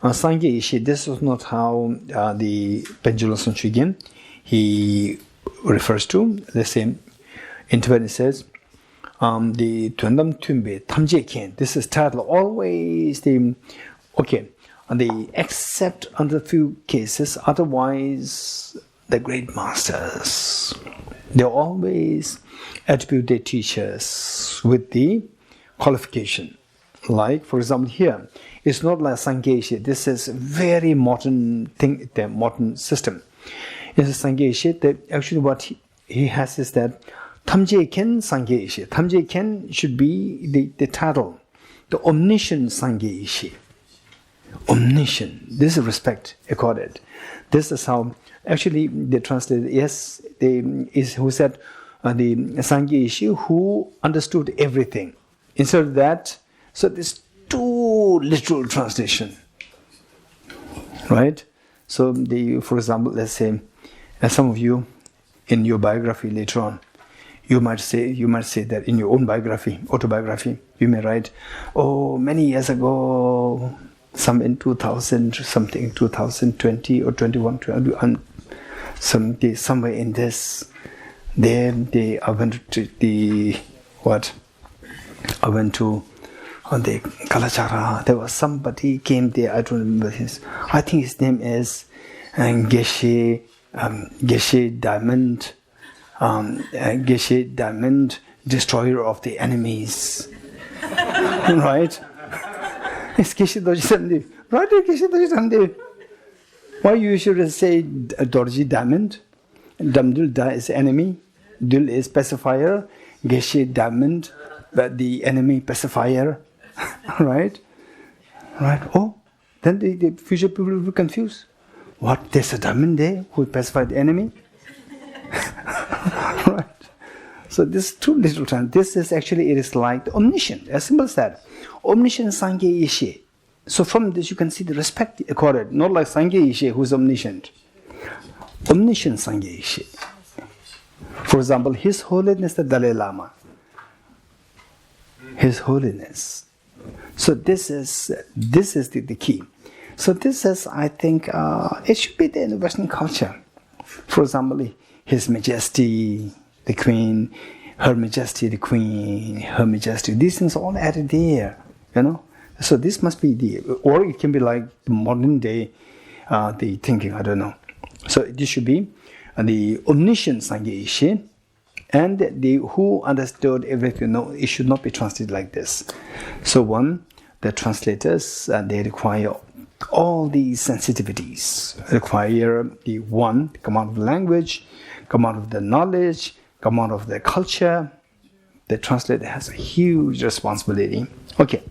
Ven Geshe, this is not how the Pendulum Sonshugin he refers to. Let's say, in Tibetan it says, the Tuandam Tumbe Tamje Ken. This is title always except under few cases, otherwise the great masters. They always attribute their teachers with the qualification. Like, for example, here, it's not like Ven Geshe. This is a very modern thing, the modern system. It's Ven Geshe that actually what he has is that Tamje Ken Ven Geshe. Tamje Ken should be the title. The omniscient Ven Geshe. Omniscient. This is respect accorded. This is how actually they translated. Yes, who said the Ven Geshe who understood everything. Instead of that, so there's two literal translation, right? So for example, let's say, as some of you in your biography later on, you might say that in your own biography, autobiography, you may write, many years ago, some in 2000 something, 2020 or 21, somewhere in this, then I went to on the Kalachakra. There was somebody came there. I don't remember I think his name is Geshe Damdul, Geshe Damdul, destroyer of the enemies. Right? It's Geshe Damdul. Right? Geshe Damdul. Why you should say Dorji Damdul? Damdul Da is enemy. Dul is pacifier. Geshe Damdul, but the enemy pacifier. Right? Oh, then the future people will be confused. What? There's a Damdul there who will pacify the enemy? Right? So this two little times. This is actually, it is like the omniscient, as simple as that. Omniscient Ven Geshe. So from this you can see the respect accorded. Not like Ven Geshe who is omniscient. Omniscient Ven Geshe. For example, His Holiness the Dalai Lama. His Holiness. So this is the key. So this is, I think, it should be there in the Western culture. For example, His Majesty, the Queen, Her Majesty, the Queen, Her Majesty. These things are all added there, So this must be or it can be like the modern day the thinking, I don't know. So this should be the omniscient Sangye Ishe, and the who understood everything. No, it should not be translated like this. So one, the translators, they require all these sensitivities, require the one, come out of the language, come out of the knowledge, come out of the culture. The translator has a huge responsibility. Okay,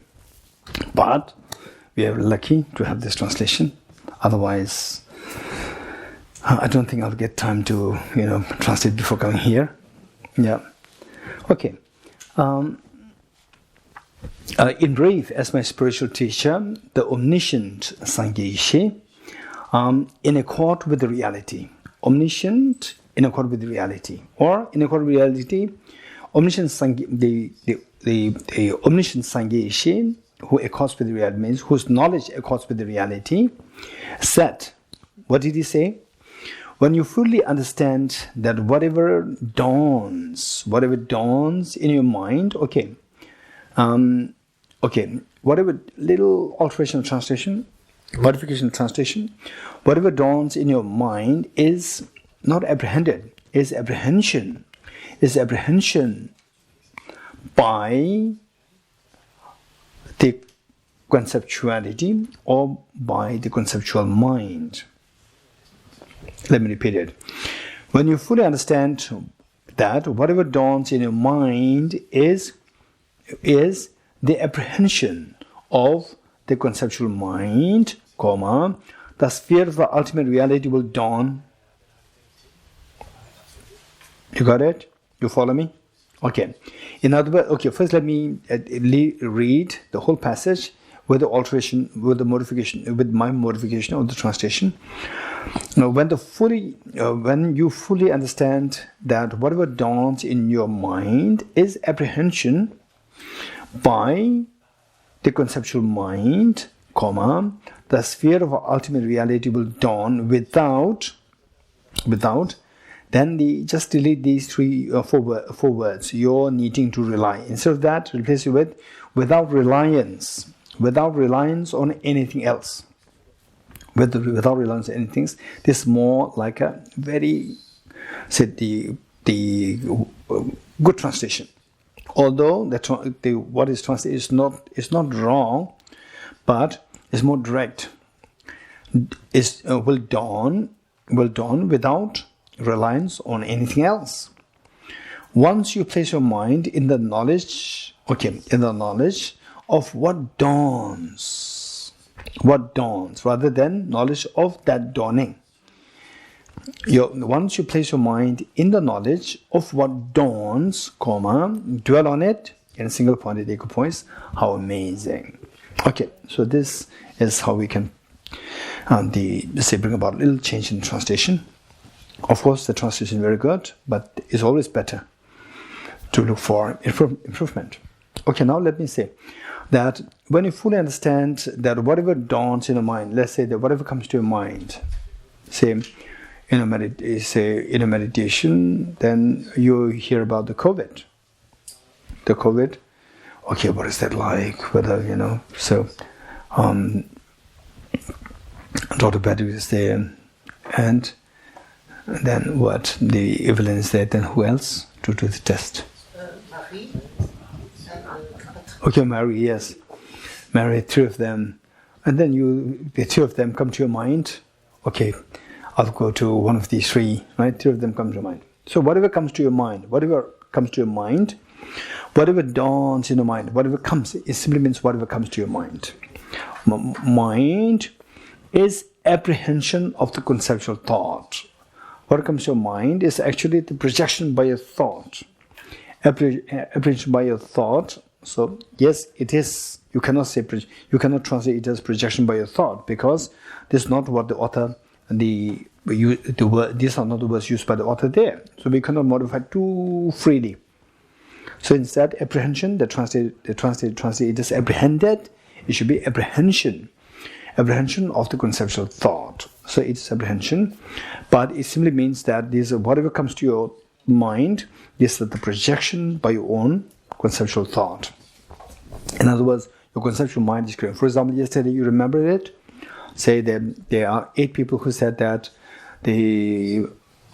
but we are lucky to have this translation. Otherwise, I don't think I'll get time to, translate before coming here. Yeah. Okay. In brief, as my spiritual teacher, the omniscient Sangye Ishe, in accord with the reality. Omniscient in accord with the reality. Or in accord with reality, omniscient Sangye, the omniscient Sangye Ishe, who accords with the reality, means whose knowledge accords with the reality, said, what did he say? When you fully understand that whatever dawns in your mind, whatever little alteration of translation, modification of translation, whatever dawns in your mind is not apprehended, is apprehension by the conceptuality or by the conceptual mind. Let me repeat it. When you fully understand that whatever dawns in your mind is the apprehension of the conceptual mind, the sphere of the ultimate reality will dawn. You got it? You follow me? Okay. In other words, first let me read the whole passage with the alteration, with my modification of the translation. Now, when you fully understand that whatever dawns in your mind is apprehension by the conceptual mind, the sphere of ultimate reality will dawn without, then just delete these four words. You're needing to rely. Instead of that, replace it with without reliance on anything else. Without reliance on anything else. This is more like a very, the good translation. Although what is translated is not wrong, but it's more direct. Will dawn without reliance on anything else. Once you place your mind in the knowledge, of what dawns, rather than knowledge of that dawning. Once you place your mind in the knowledge of what dawns, dwell on it in a single pointed equipoise. How amazing! Okay, so this is how we can, bring about a little change in translation. Of course, the translation is very good, but it's always better to look for improvement. Okay, now let me say that when you fully understand that whatever dawns in your mind, let's say that whatever comes to your mind, say in a meditation, then you hear about the COVID. Okay, what is that like? Whether so Dr. Badu is there, and then what? The Evelyn is there. Then who else to do the test? Marie. Okay, Mary, yes. Mary, three of them. And then the two of them come to your mind. Okay, I'll go to one of these three, right? Two of them come to your mind. So whatever comes to your mind, whatever dawns in your mind, whatever comes, it simply means whatever comes to your mind. Mind is apprehension of the conceptual thought. What comes to your mind is actually the projection by your thought. Apprehension by your thought. So yes, it is. You cannot translate it as projection by your thought, because this is not what the author, these are not the words used by the author there. So we cannot modify too freely. So instead, apprehension, the translate it as apprehended. It should be apprehension of the conceptual thought. So it's apprehension, but it simply means that this whatever comes to your mind, this is the projection by your own conceptual thought. In other words, your conceptual mind is clear. For example, yesterday you remembered it, say that there are 8 people who said that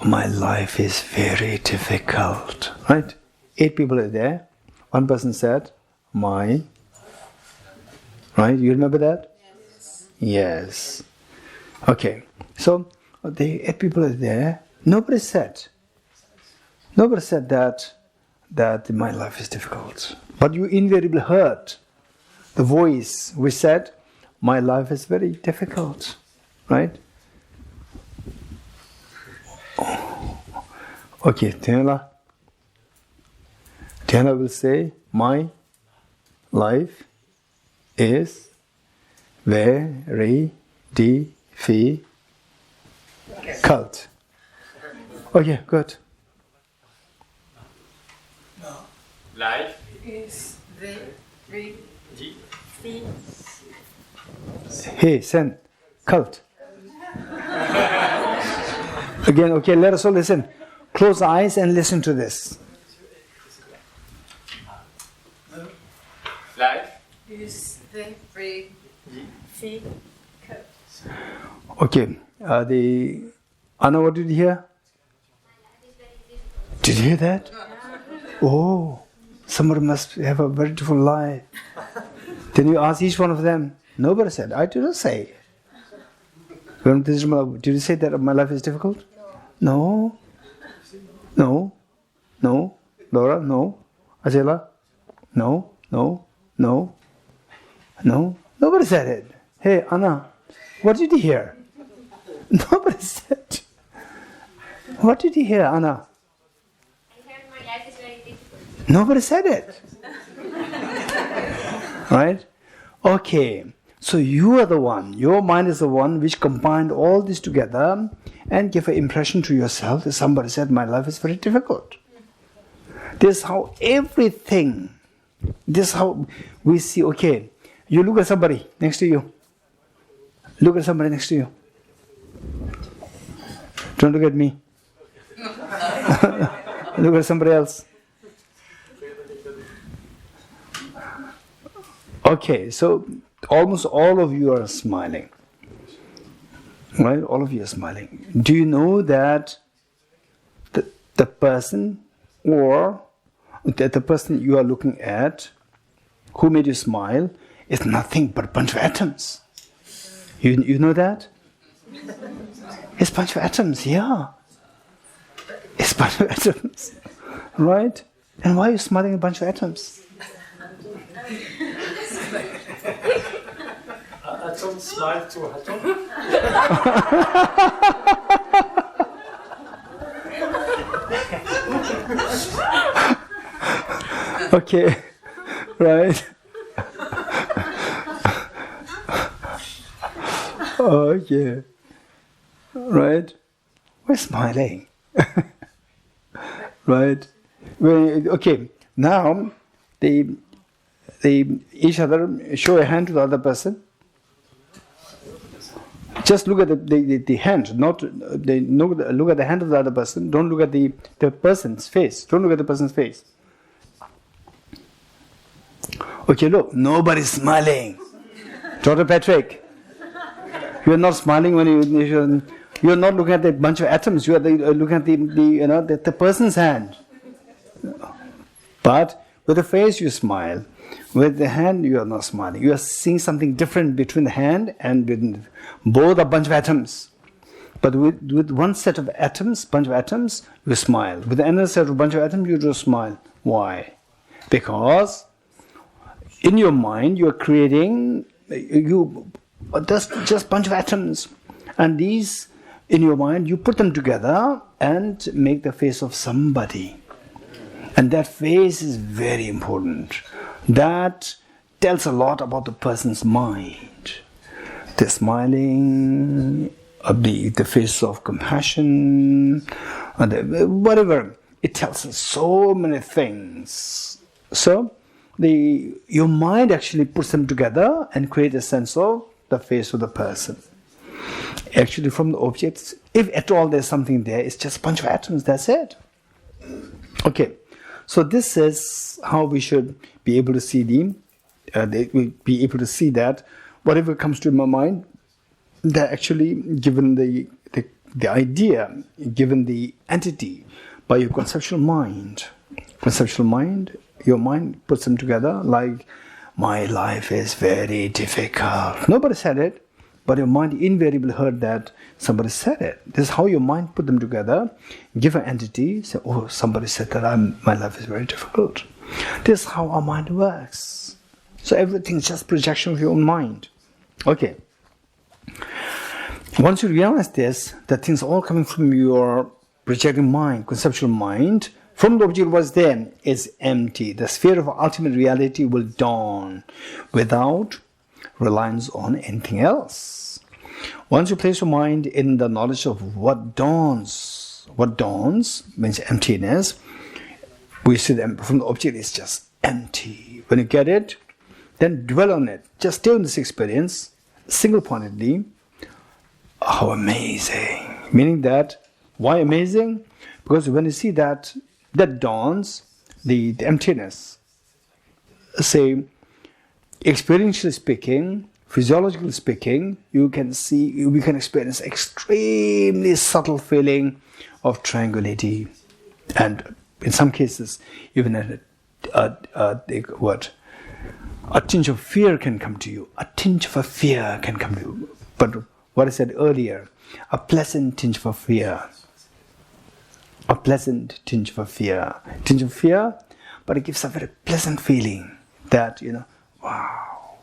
my life is very difficult, right? 8 people are there. One person said, right? You remember that? Yes. Okay. So the 8 people are there. Nobody said that my life is difficult. But you invariably heard the voice which said, my life is very difficult, right? Okay, Tiana will say, my life is very difficult. Okay, good. Life is very Hey, Sen, cult. Again, okay, let us all listen. Close eyes and listen to this. Life is very difficult. Okay, Anna, what did you hear? Did you hear that? Oh, somebody must have a very different life. Then you ask each one of them. Nobody said. I did not say. Did you say that my life is difficult? No. No. Laura, no. Ajela, no. Nobody said it. Hey, Anna, what did you hear? Nobody said. What did you hear, Anna? I heard my life is very difficult. Nobody said it. Right? Okay. So you are the one, your mind is the one which combined all this together and gave an impression to yourself that somebody said, my life is very difficult. This is how everything, this is how we see, okay, you look at somebody next to you. Look at somebody next to you. Don't look at me. Look at somebody else. Okay, so almost all of you are smiling. Right? All of you are smiling. Do you know that the person or that the person you are looking at who made you smile is nothing but a bunch of atoms? You know that? It's a bunch of atoms, yeah. It's a bunch of atoms. Right? And why are you smiling at a bunch of atoms? Atom smile to atom. Okay, right. Okay, right. We're smiling, right? Okay, now they each other show a hand to the other person. Just look at the hand, look at the hand of the other person. Don't look at the person's face. Don't look at the person's face. Okay, look, nobody's smiling. Dr. Patrick, you are not smiling when you are not looking at a bunch of atoms. You are looking at the person's hand. But with the face you smile. With the hand you are not smiling. You are seeing something different between the hand and between both a bunch of atoms. But with one set of atoms, bunch of atoms, you smile. With another set of bunch of atoms, you don't smile. Why? Because in your mind you are creating just bunch of atoms, and these in your mind you put them together and make the face of somebody. And that face is very important. That tells a lot about the person's mind. The smiling, the face of compassion, whatever. It tells us so many things. So, your mind actually puts them together and creates a sense of the face of the person. Actually, from the objects, if at all there's something there, it's just a bunch of atoms, that's it. Okay. So this is how we should be able to see that whatever comes to my mind, they're actually given the idea, given the entity by your conceptual mind. Conceptual mind, your mind puts them together like, my life is very difficult. Nobody said it, but your mind invariably heard that somebody said it. This is how your mind put them together, give an entity, say, oh, somebody said that my life is very difficult. This is how our mind works. So everything is just projection of your own mind. Okay. Once you realize this, that things are all coming from your projecting mind, conceptual mind, from the object was there is empty. The sphere of ultimate reality will dawn without reliance on anything else. Once you place your mind in the knowledge of what dawns means emptiness, we see that from the object is just empty. When you get it, then dwell on it. Just stay on this experience, single-pointedly. How amazing. Meaning that, why amazing? Because when you see that dawns, the emptiness, say, experientially speaking, physiologically speaking, we can experience extremely subtle feeling of tranquility, and in some cases, even a tinge of fear can come to you. A tinge of a fear can come to you. But what I said earlier, a pleasant tinge of a fear. A pleasant tinge of a fear. Tinge of fear, but it gives a very pleasant feeling that, wow.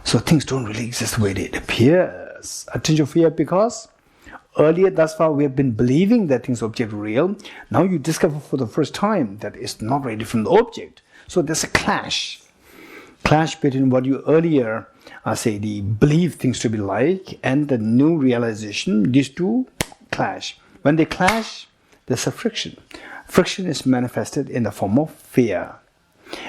So things don't really exist the way it appears. A tinge of fear because earlier, thus far, we have been believing that things object are real. Now you discover for the first time that it's not really from the object. So there's a clash. Clash between what you earlier, the believe things to be like, and the new realization. These two clash. When they clash, there's a friction. Friction is manifested in the form of fear.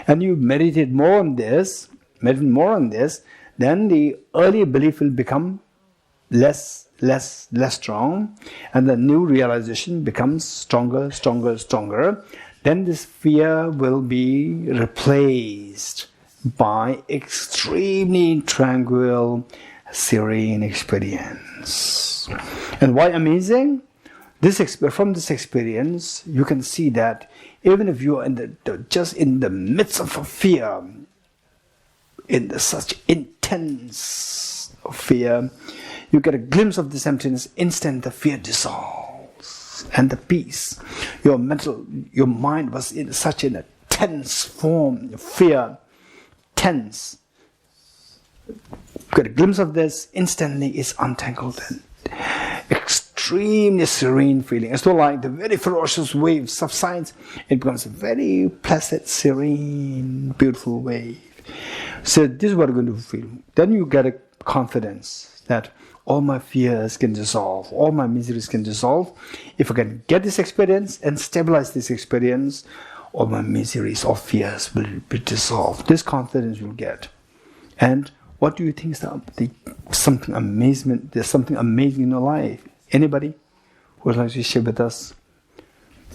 And you meditate more on this, then the earlier belief will become less strong, and the new realization becomes stronger. Then this fear will be replaced by extremely tranquil, serene experience. And why amazing? From this experience, you can see that even if you are just in the midst of a fear, in such intense fear, you get a glimpse of this emptiness. Instant, the fear dissolves, and the peace. Your mind was in a tense form, fear, tense. You get a glimpse of this. Instantly, it's untangled and extremely serene feeling. As though like the very ferocious wave subsides, it becomes a very placid, serene, beautiful wave. So this is what you're going to feel. Then you get a confidence that all my fears can dissolve, all my miseries can dissolve. If I can get this experience and stabilize this experience, all my miseries or fears will be dissolved. This confidence you'll get. And what do you think is something amazement? There's something amazing in your life. Anybody who would like to share with us?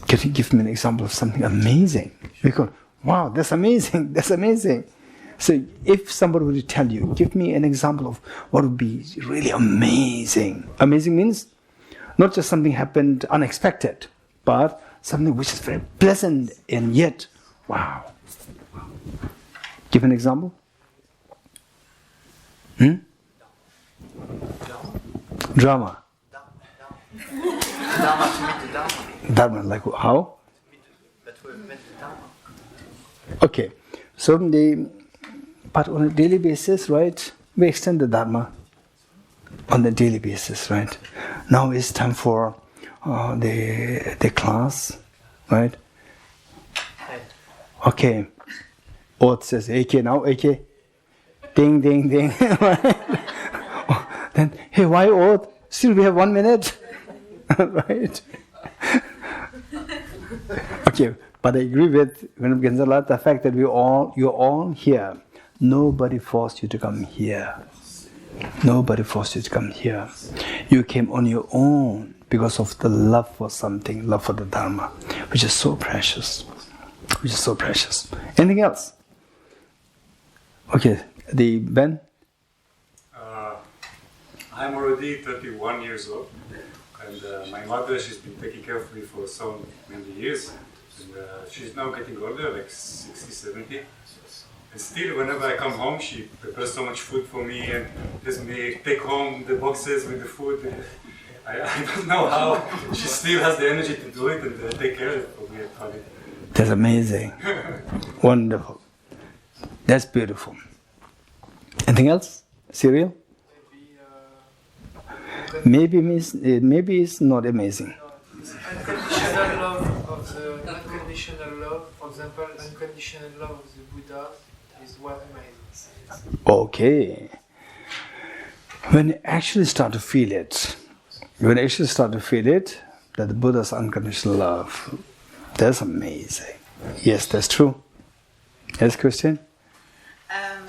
Can you give me an example of something amazing? We go, wow, that's amazing, that's amazing. So if somebody were to tell you, give me an example of what would be really amazing. Amazing means not just something happened unexpected, but something which is very pleasant and yet, wow. Give an example. Drama. Dharma, like how? Okay, so but on a daily basis, right, we extend the Dharma on the daily basis, right? Now it's time for the class, right? Okay, Oath says, AK now, AK. Ding, ding, ding. Then, hey, why Oath? Still we have 1 minute. Right? Okay, but I agree with Venerable Genzala, the fact that you're all here. Nobody forced you to come here. Nobody forced you to come here. You came on your own because of the love for something, love for the Dharma, which is so precious. Which is so precious. Anything else? Okay, Ben? I I'm already 31 years old, and my mother, she's been taking care of me for so many years, and she's now getting older, like 60, 70. And still, whenever I come home, she prepares so much food for me and lets me take home the boxes with the food. I don't know how she still has the energy to do it and take care of it for me. I call it. That's amazing. Wonderful. That's beautiful. Anything else? Cyril? Maybe it's not amazing. Unconditional love of the unconditional love, for example, unconditional love of the Buddha is what amazing. Okay. When you actually start to feel it, that the Buddha's unconditional love, that's amazing. Yes, that's true. Yes, Christian?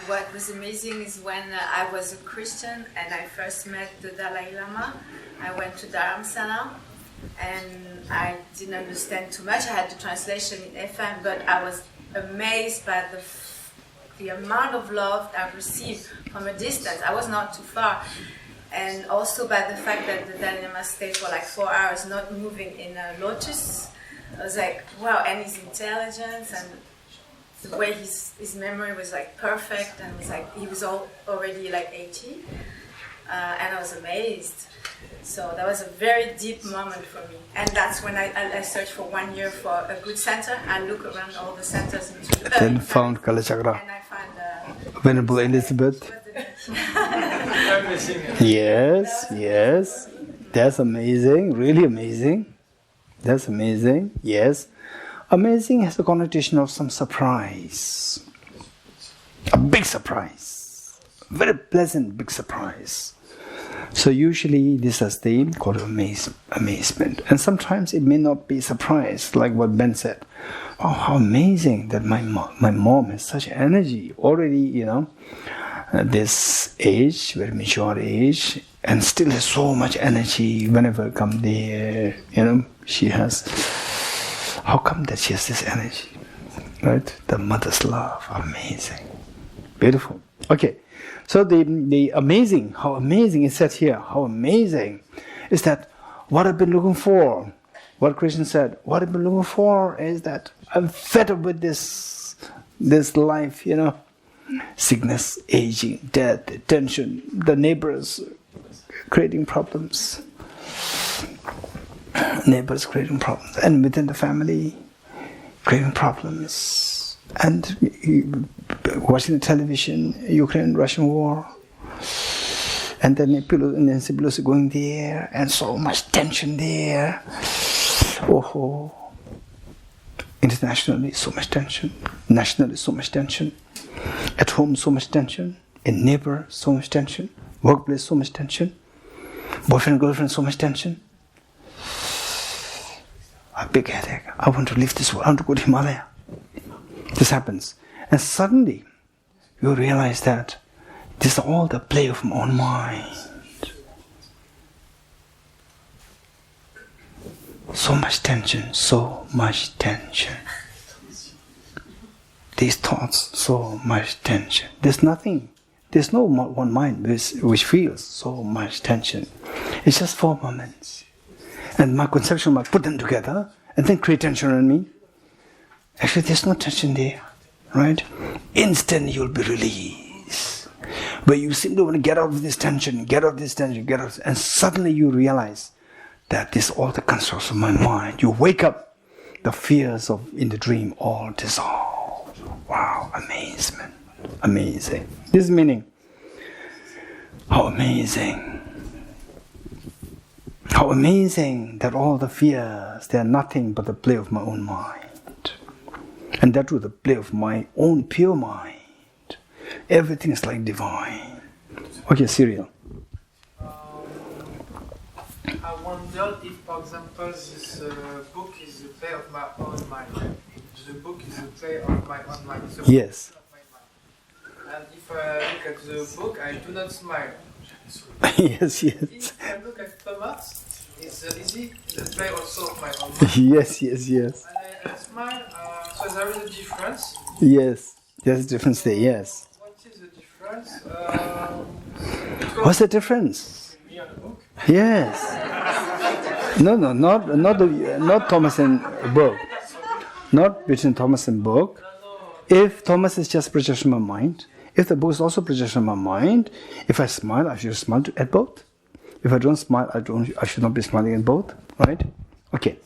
What was amazing is when I was a Christian and I first met the Dalai Lama, I went to Dharamsala and I didn't understand too much. I had the translation in FM, but I was amazed by the amount of love I received from a distance. I was not too far. And also by the fact that the Dalai Lama stayed for like 4 hours not moving in a lotus. I was like, wow, and his intelligence and the way his memory was like perfect, and was like he was already like 80, and I was amazed. So that was a very deep moment for me, and that's when I searched for 1 year for a good center. I look around all the centers in Then found Kalachakra. and I found Venerable Elizabeth. Yes. That's amazing. Really amazing. That's amazing. Yes. Amazing has a connotation of some surprise. A big surprise. Very pleasant big surprise. So usually this is the theme called amazement. And sometimes it may not be surprise, like what Ben said. Oh, how amazing that my mom has such energy already, at this age, very mature age, and still has so much energy whenever I come there, she has. How come that she has this energy? Right? The mother's love, amazing. Beautiful. Okay. So the amazing, how amazing is said here, how amazing is that what I've been looking for, what Krishna said, what I've been looking for is that I'm fed up with this life, sickness, aging, death, tension, the neighbors creating problems. Neighbors creating problems, and within the family creating problems, and watching the television, Ukraine-Russian war, and then Nancy Pelosi going there, and so much tension there. Oh, internationally so much tension, nationally so much tension, at home so much tension, in neighbor so much tension, workplace so much tension, boyfriend, girlfriend so much tension. A big headache. I want to leave this world. I want to go to Himalaya. This happens. And suddenly, you realize that this is all the play of my own mind. So much tension, so much tension. These thoughts, so much tension. There's nothing. There's no one mind which feels so much tension. It's just 4 moments. And my conceptual mind put them together and then create tension on me. Actually, there's no tension there, right? Instantly you'll be released. But you simply want to get out of this tension, and suddenly you realize that this is all the constructs of my mind. You wake up, the fears in the dream all dissolve. Wow, amazement, amazing. This meaning, how amazing. How amazing that all the fears, they are nothing but the play of my own mind. And that was the play of my own pure mind. Everything is like divine. Okay, Cyril. I wonder if, for example, this book is the play of my own mind. The book is the play of my own mind. Yes. And if I look at the book, I do not smile. Yes. If I look at Thomas, it's easy, the play also of my own mind. Yes. And I smile, so there is a difference. Yes, there's a difference there, yes. What is the difference? What's the difference? Yes. No, not Thomas and book. Not between Thomas and book. If Thomas is just projection of my mind, if the book is also projection of my mind, if I smile, I should smile at both. If I don't smile, I should not be smiling at both. Right? Okay.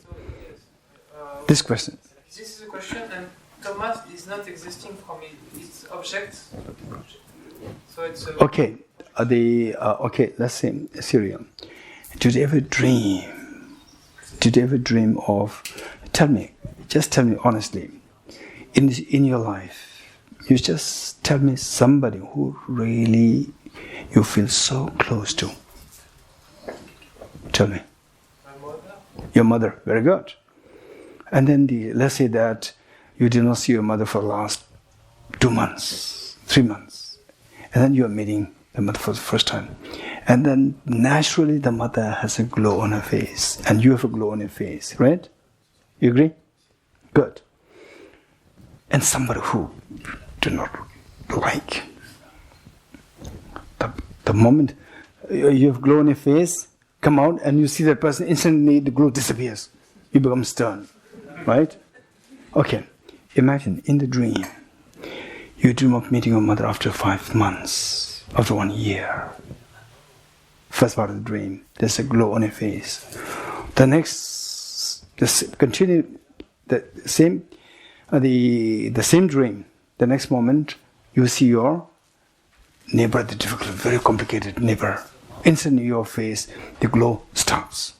This question. This is a question, and Thomas is not existing from its object. So it's a Okay. Okay. Let's say Syria. Did you ever dream? Did you ever dream of? Tell me. Just tell me honestly. In your life, you just tell me somebody who really you feel so close to. Tell me. my mother. Your mother. Very good. And then let's say that you did not see your mother for the last 2 months, 3 months. And then you are meeting the mother for the first time. And then naturally the mother has a glow on her face. And you have a glow on your face, right? You agree? Good. And somebody who do not like. The moment you have glow on your face, come out and you see that person, instantly the glow disappears. You become stern. Right? Okay. Imagine in the dream, you dream of meeting your mother after 5 months, after 1 year. First part of the dream, there's a glow on your face. The next, continue the same dream. The next moment, you see your neighbor, the difficult, very complicated neighbor. Instantly your face, the glow stops.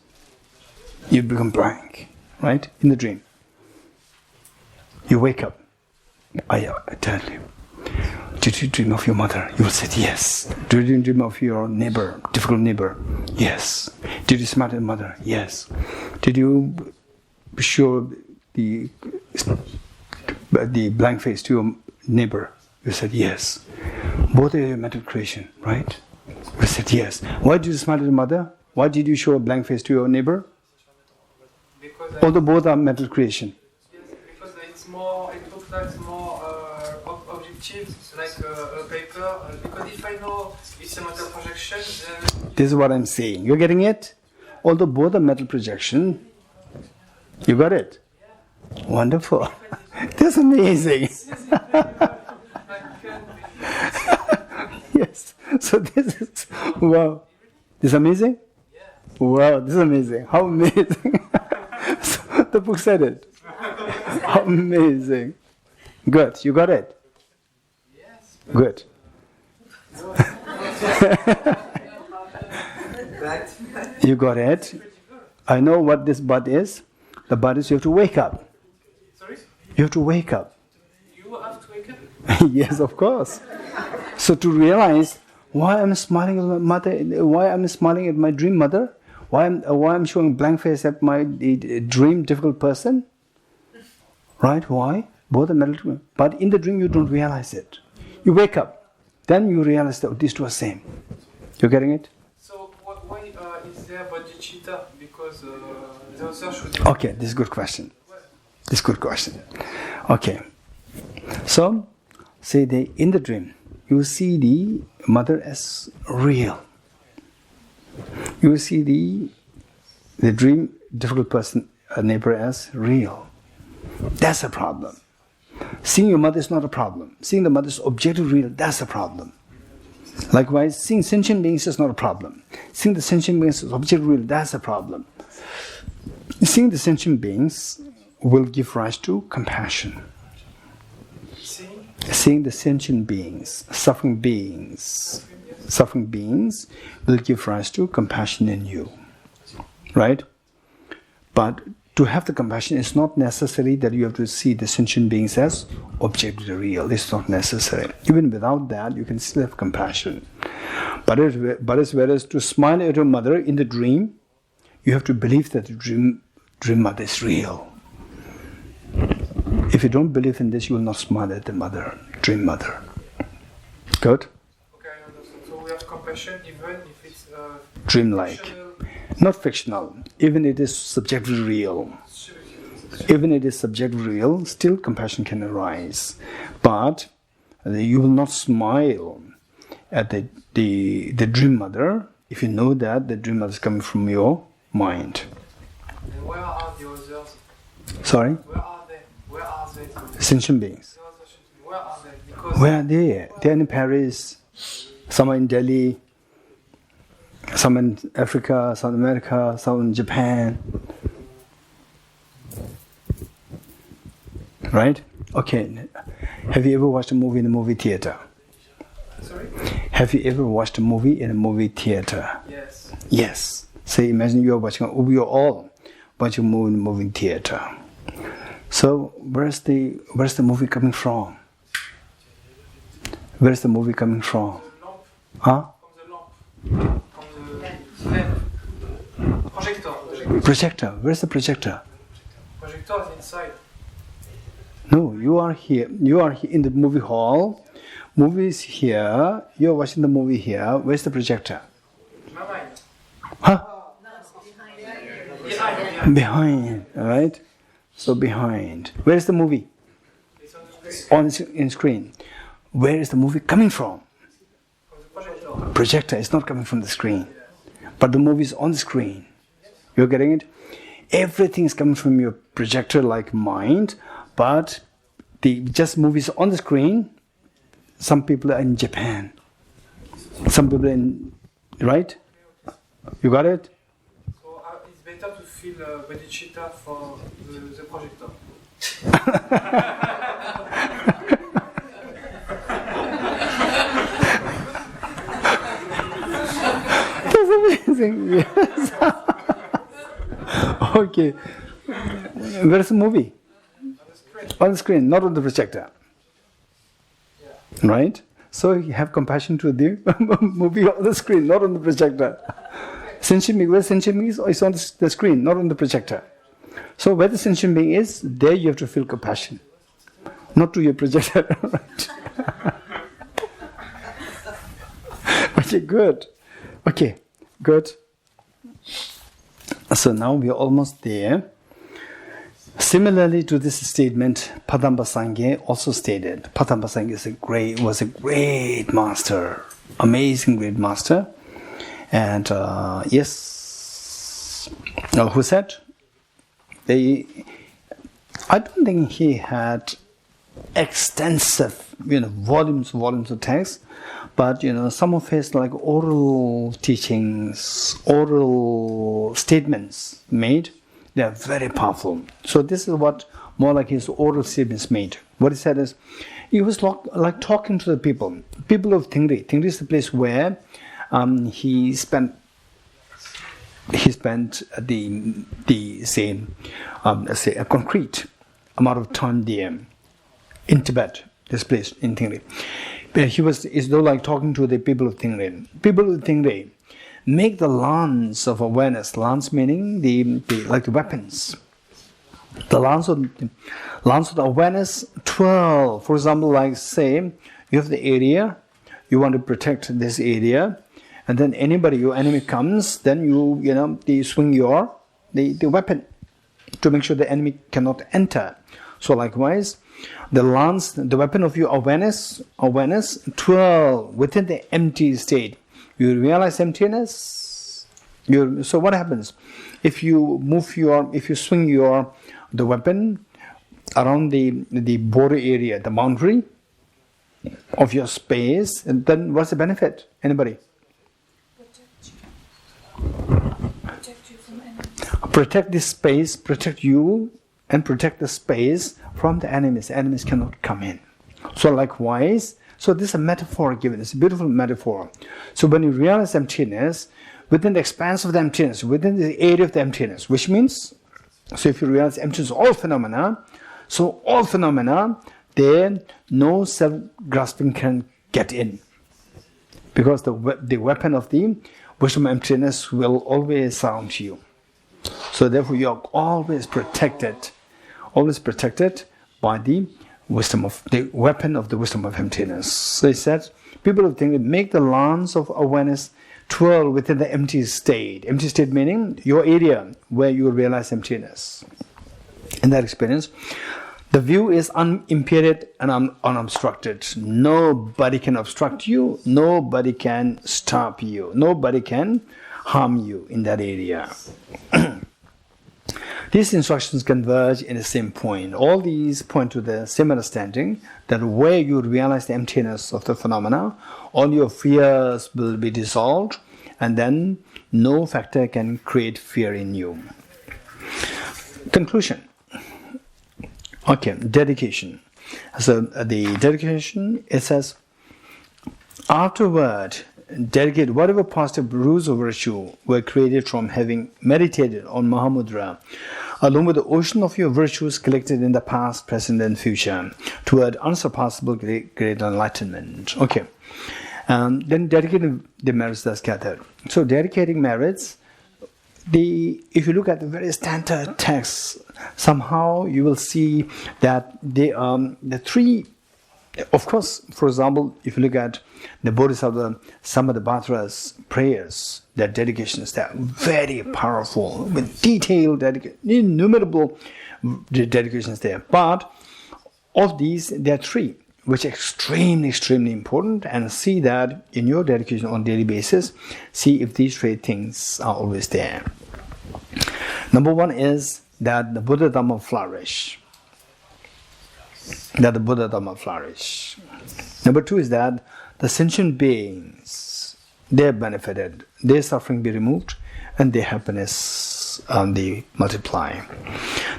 You become blank, right? In the dream. You wake up. I tell you. Did you dream of your mother? You will say yes. Did you dream of your neighbor, difficult neighbor? Yes. Did you smile at your mother? Yes. Did you show the blank face to your neighbor? You said yes. Both are your mental creation, right? You said yes. Why did you smile at your mother? Why did you show a blank face to your neighbor? Although both are mental creation. Because it's more, it looks like more objective, like a paper. Because if I know it's a mental projection, then This is what I'm saying. You're getting it? Although both are mental projection, you got it? Wonderful. That's amazing. Yes. So this is, wow. This is amazing? Wow, this is amazing. How amazing. So the book said it. How amazing. Good. You got it? Good. You got it? I know what this but is. The but is you have to wake up. sorry, You have to wake up. you have to wake up. Yes, of course. So to realize why I'm smiling at my mother, why I'm smiling at my dream mother, why I'm showing blank face at my dream difficult person, right? Why? Both are mental, but in the dream you don't realize it. You wake up, then you realize that these two are same. You getting it? So why is there bodhicitta? Because the author should. Okay, this is a good question. This is a good question. Okay. So, say in the dream, you see the mother as real. You see the dream difficult person, a neighbor as real. That's a problem. Seeing your mother is not a problem. Seeing the mother is objective real, that's a problem. Likewise, seeing sentient beings is not a problem. Seeing the sentient beings as objective real, that's a problem. Seeing the sentient beings will give rise to compassion. Seeing the sentient beings, suffering beings will give rise to compassion in you. Right? But to have the compassion, it's not necessary that you have to see the sentient beings as objectively real. It's not necessary. Even without that, you can still have compassion. But it's whereas to smile at your mother in the dream, you have to believe that the dream mother is real. If you don't believe in this, you will not smile at the mother, dream mother. Good? Okay, I understand. So we have compassion even if it's Dreamlike. fictional. Not fictional. Even it is subjectively real. Even it is subjectively real, still compassion can arise. But you will not smile at the dream mother if you know that the dream is coming from your mind. And where are the others? Sorry? Where are they? Where are they? Sentient beings. Where are they? Because Where are they? They're in Paris, some are in Delhi, some in Africa, South America, some in Japan. Right? Okay. Have you ever watched a movie in a movie theater? sorry? Have you ever watched a movie in a movie theater? Yes. Yes. So imagine you are watching, we are all watching a movie in a movie theater. So where's the movie coming from? Where's the movie coming from? The lamp. Huh? From the lamp. From the lamp. Projector. Projector. Where's the projector? Projector is inside. No, you are here. You are in the movie hall. Movie is here. You are watching the movie here. Where's the projector? My mind. Huh? Behind. Behind. Right? So behind. Where is the movie? It's on the screen. In screen. Where is the movie coming from? From the projector. Projector is not coming from the screen. But the movie is on the screen. You're getting it? Everything is coming from your projector like mind, but the just movies on the screen. Some people are in Japan. Some people in, right? You got it? So it's better to feel bodhicitta for the projector. That's amazing. Yes. Okay. Where's the movie? On the screen, not on the projector. Right? So you have compassion to the movie on the screen, not on the projector. Sentient being, where sentient being is on the screen, not on the projector. So where the sentient being is, there you have to feel compassion. Not to your projector. Right? Okay, good. Okay, good. So now we are almost there. Similarly to this statement, Padamba Sangye also stated. Padamba Sangye was a great master, amazing great master. And yes, who said? I don't think he had extensive, volumes of text, but some of his like oral teachings, oral statements made. They are very powerful. So this is what more like his oral statements made. What he said is, he was like talking to the people of Tingri. Tingri is the place where he spent the same, let's say, a concrete amount of time there in Tibet. This place in Tingri, is though like talking to the people of Tingri. People of Tingri make the lance of awareness. Lance meaning the weapons. The lance of the awareness 12. For example, like say you have the area, you want to protect this area, and then your enemy comes, then you swing the weapon to make sure the enemy cannot enter. So likewise, the lance, the weapon of your awareness 12 within the empty state. You realize emptiness. So what happens if you swing the weapon around the border area, the boundary of your space, and then what's the benefit? Anybody? Protect you from enemies. Protect this space, protect you, and protect the space from the enemies. The enemies cannot come in. So likewise. So this is a metaphor given. It's a beautiful metaphor. So when you realize emptiness, within the expanse of the emptiness, within the area of the emptiness, which means, so if you realize emptiness, all phenomena, then no self-grasping can get in. Because the weapon of the wisdom of emptiness will always surround you. So therefore you are always protected by the weapon of the wisdom of emptiness. So he said, people of Tingri make the lance of awareness 12 within the empty state. Empty state meaning your area where you realize emptiness. In that experience, The view is unimpeded and unobstructed. Nobody can obstruct you. Nobody can stop you. Nobody can harm you in that area. These instructions converge in the same point. All these point to the same understanding that where you realize the emptiness of the phenomena, all your fears will be dissolved, and then no factor can create fear in you. Conclusion. Okay, dedication. So the dedication, it says, afterward, dedicate whatever positive rules of virtue were created from having meditated on Mahamoudra, along with the ocean of your virtues collected in the past, present, and future, toward unsurpassable great enlightenment. Okay. Then dedicating the merits that's gathered. So dedicating merits, if you look at the very standard texts, somehow you will see that the three, of course, for example, if you look at the Bodhisattva Samadhipatra's prayers, their dedications, they are very powerful, with detailed, innumerable dedications there. But of these, there are three, which are extremely, extremely important, and see that in your dedication on a daily basis, see if these three things are always there. Number one is that the Buddha Dhamma flourish. That the Buddha Dhamma flourish. Number two is that the sentient beings, they are benefited, their suffering be removed, and their happiness they multiply.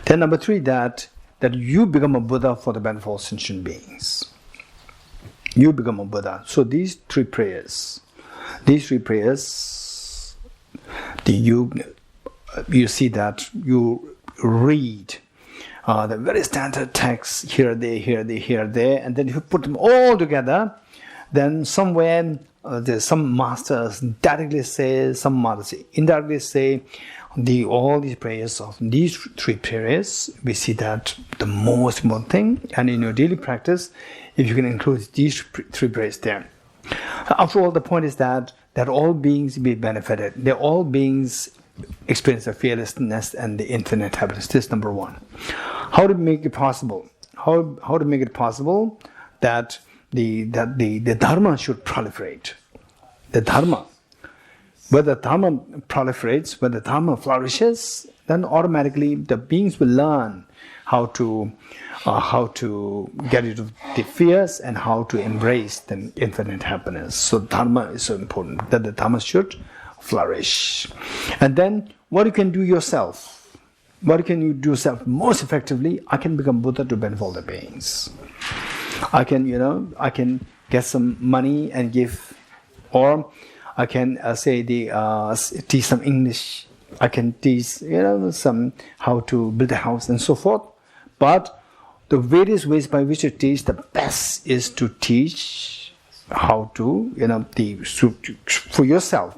Then number three, that you become a Buddha for the benefit of sentient beings. You become a Buddha. So these three prayers, you see that you read the very standard texts here, there, and then if you put them all together, then somewhere there's some masters directly say, some masters indirectly say, all these prayers of these three prayers, we see that the most important thing, and in your daily practice, if you can include these three prayers there. After all, the point is that all beings be benefited. That all beings experience the fearlessness and the infinite happiness. This is number one. How to make it possible? How to make it possible that the dharma should proliferate? The dharma. Where the dharma proliferates, where the dharma flourishes, then automatically the beings will learn how to get rid of the fears and how to embrace the infinite happiness. So dharma is so important, that the dharma should flourish. And then what you can do yourself, what can you do yourself most effectively? I can become Buddha to benefit all the beings. I can get some money and give, or I can teach some English. I can teach some how to build a house and so forth. But the various ways by which to teach, the best is to teach how to for yourself,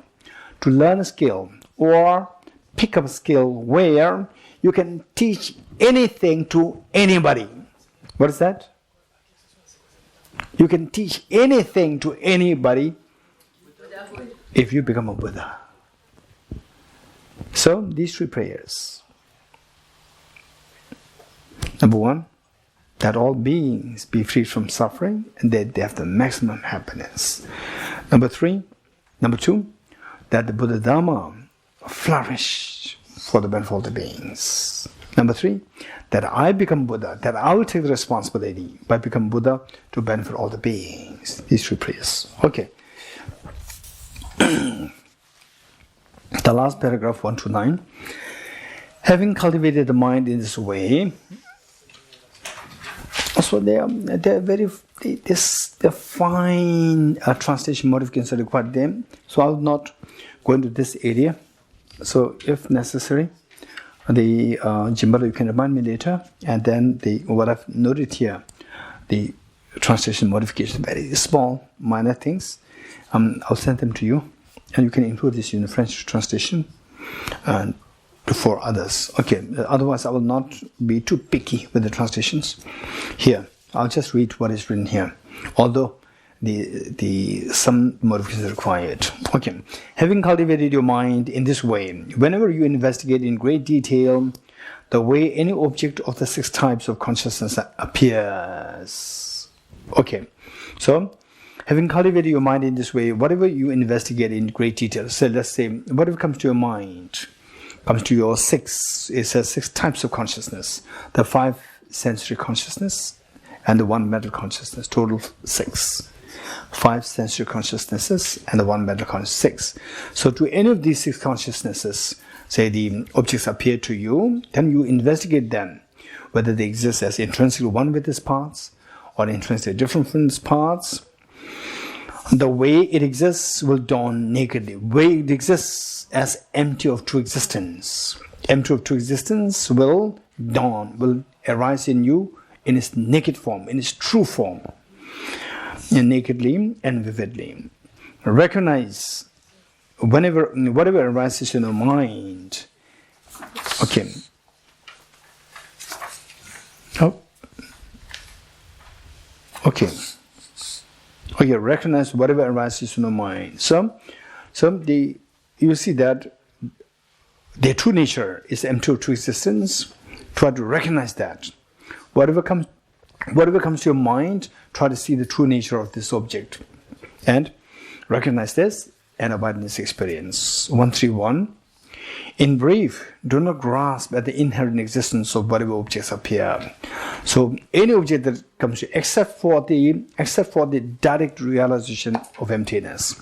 to learn a skill or pick up a skill where you can teach anything to anybody. What is that? You can teach anything to anybody if you become a Buddha. So, these three prayers. Number one, that all beings be free from suffering and that they have the maximum happiness. Number two, that the Buddha Dhamma flourish for the benefit of the beings. Number three, that I become Buddha, that I will take the responsibility by becoming Buddha to benefit all the beings. These three prayers. Okay. The last paragraph, 1 to 9. Having cultivated the mind in this way, so they're fine translation modifications are required there. So I will not go into this area. So if necessary, the Jimbara, you can remind me later. And then what I've noted here, the translation modifications, very small, minor things. I'll send them to you, and you can include this in the French translation and for others. Okay. Otherwise, I will not be too picky with the translations. Here, I'll just read what is written here. Although some modifications are required. Okay. Having cultivated your mind in this way, whenever you investigate in great detail the way any object of the 6 types of consciousness appears. Okay, so having cultivated your mind in this way, whatever you investigate in great detail, so let's say whatever comes to your mind, comes to your 6, it says 6 types of consciousness, the 5 sensory consciousness and the 1 mental consciousness, total 6. 5 sensory consciousnesses and the 1 mental consciousness, 6. So to any of these 6 consciousnesses, say the objects appear to you, then you investigate them, whether they exist as intrinsically one with its parts or intrinsically different from its parts. The way it exists will dawn nakedly. The way it exists as empty of true existence. Empty of true existence will dawn, will arise in you in its naked form, in its true form, and nakedly and vividly. Recognize whatever arises in your mind. Okay. Oh. Okay. Okay, recognize whatever arises in your mind. So you see that their true nature is empty of true existence. Try to recognize that. Whatever comes to your mind, try to see the true nature of this object. And recognize this and abide in this experience. 131. In brief, do not grasp at the inherent existence of whatever objects appear. So any object that comes to you, except for the direct realization of emptiness.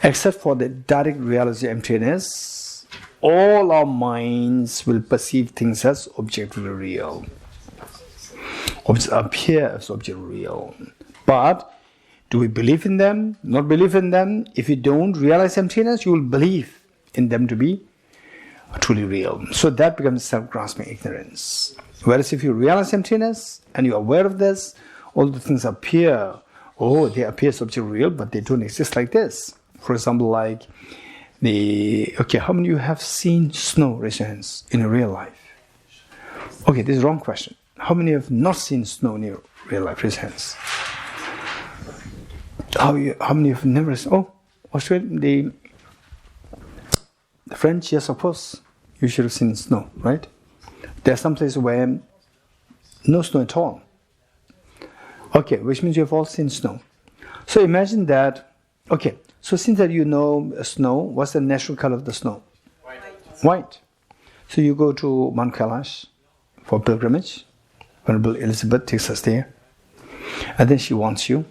Except for the direct realization of emptiness, all our minds will perceive things as objectively real. Objects appear as objectively real. But do we believe in them? Not believe in them? If you don't realize emptiness, you will believe in them to be truly real. So that becomes self-grasping ignorance. Whereas if you realize emptiness and you're aware of this, all the things appear. Oh, they appear as objectively real, but they don't exist like this. For example, like how many of you have seen snow? Raise your hands in real life. Okay, this is the wrong question. How many have not seen snow in your real life? Raise your hands. How many have never seen? Oh, Australia, the French, yes, of course, you should have seen snow, right? There are some places where no snow at all. Okay, which means you have all seen snow. So imagine that, okay, so since that you know snow, what's the natural color of the snow? White. So you go to Mount Kailash for pilgrimage. Venerable Elizabeth takes us there. And then she warns you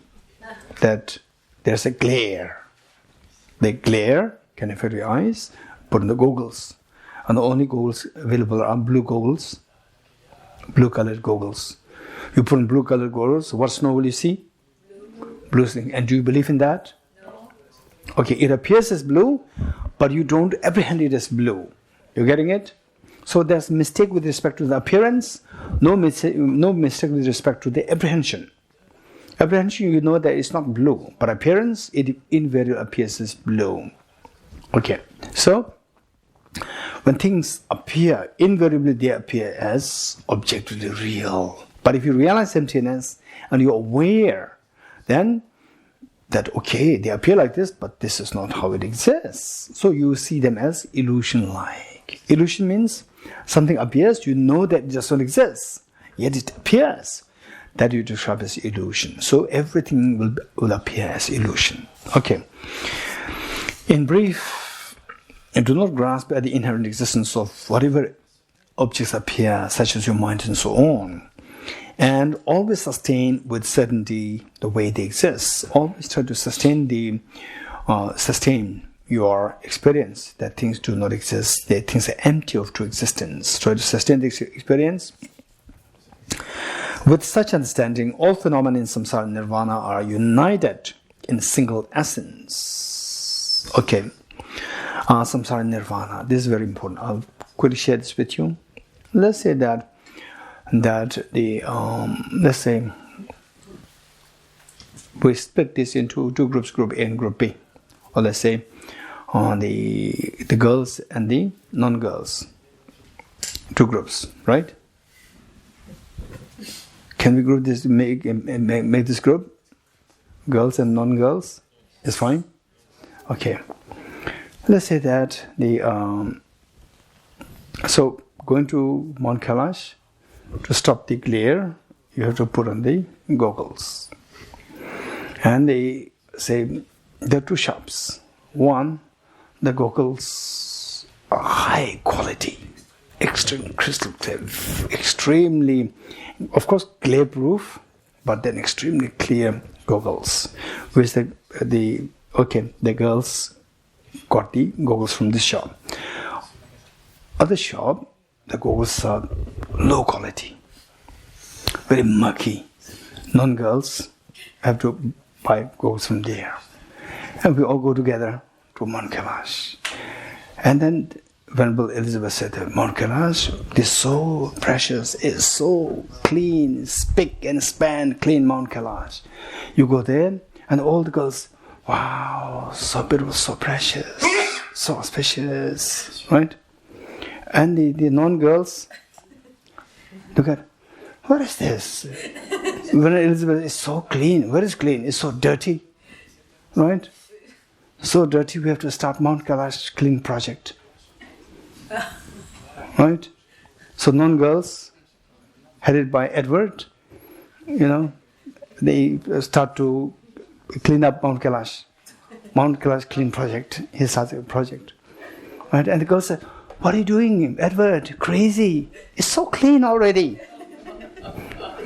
that there's a glare. The glare can affect your eyes. Put on the goggles. And the only goggles available are blue goggles. Blue-colored goggles. You put on blue-colored goggles, what snow will you see? Blue thing. And do you believe in that? No. Okay, it appears as blue, but you don't apprehend it as blue. You're getting it? So there's mistake with respect to the appearance, no mistake with respect to the apprehension. Apprehension, you know that it's not blue, but appearance, it invariably appears as blue. Okay, so when things appear, invariably they appear as objectively real. But if you realize emptiness and you're aware, then that, okay, they appear like this, but this is not how it exists. So you see them as illusion-like. Illusion means something appears, you know that it does not exist, yet it appears. That you describe as illusion. So everything will appear as illusion. Okay. In brief, do not grasp at the inherent existence of whatever objects appear, such as your mind and so on. And always sustain with certainty the way they exist. Always try to sustain your experience that things do not exist, that things are empty of true existence. Try to sustain this experience. With such understanding, all phenomena in samsara and nirvana are united in single essence. Okay, samsara and nirvana. This is very important. I'll quickly share this with you. Let's say that let's say we split this into 2 groups, Group A and Group B, or let's say the girls and the non-girls. 2 groups, right? Can we group this, make this group? Girls and non-girls? Is fine? Okay. Let's say that so going to Mount Kailash, to stop the glare, you have to put on the goggles. And they say there are two shops. One, the goggles are high quality, extreme crystal clear, extremely, of course, glare proof, but then extremely clear goggles. Which the girls got the goggles from this shop. Other shop, the goggles are low quality, very murky. Non-girls have to buy goggles from there. And we all go together to Mount Kailash. And then Venerable Elizabeth said that Mount Kailash is so precious, is so clean, spick and span clean Mount Kailash. You go there and all the girls, wow, so beautiful, so precious, so auspicious, right? And the non-girls look at, what is this? When Elizabeth is so clean, where is clean? It's so dirty, right? So dirty, we have to start Mount Kailash Clean Project, right? So non-girls, headed by Edward, they start to clean up Mount Kailash Clean Project. He starts a project, right? And the girls said, what are you doing, Edward? Crazy. It's so clean already.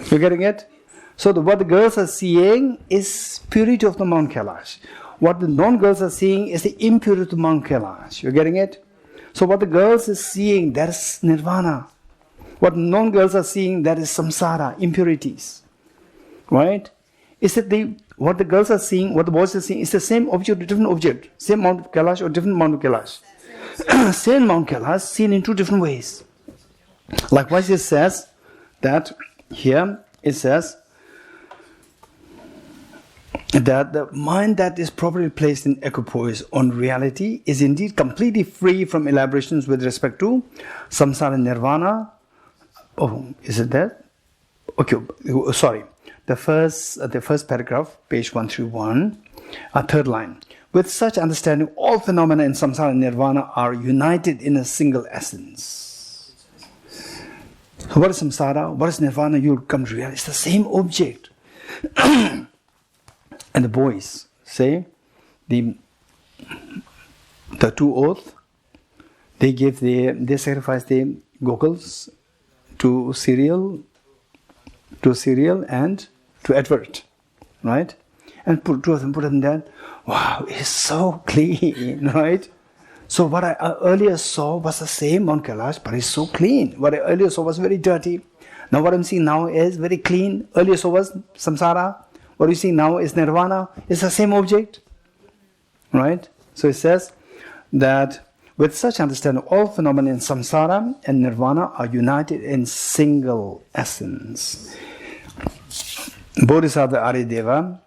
You're getting it? So what the girls are seeing is purity of the Mount Kailash. What the non-girls are seeing is the impurity of the Mount Kailash. You're getting it? So what the girls are seeing, that is nirvana. What non-girls are seeing, that is samsara, impurities. Right? Is that what the girls are seeing, what the boys are seeing, is the same object or different object? Same Mount Kailash or different Mount Kailash? Same Mount Kailash, seen in two different ways. Likewise, it says that here, it says that the mind that is properly placed in equipoise on reality is indeed completely free from elaborations with respect to samsara and nirvana. Oh, is it that? Okay, sorry. The first paragraph, page 131, third line. With such understanding, all phenomena in samsara and nirvana are united in a single essence. So what is samsara? What is nirvana? You'll come to realize it's the same object. And the boys say, the two oath, they sacrifice the goggles to Cyril and to Edward, right? And two of them put them there. Wow, it's so clean, right? So what I earlier saw was the same Mount Kailash, but it's so clean. What I earlier saw was very dirty. Now what I'm seeing now is very clean. Earlier saw was samsara. What you see now is nirvana. It's the same object, right? So it says that with such understanding, all phenomena in samsara and nirvana are united in single essence. Bodhisattva Arideva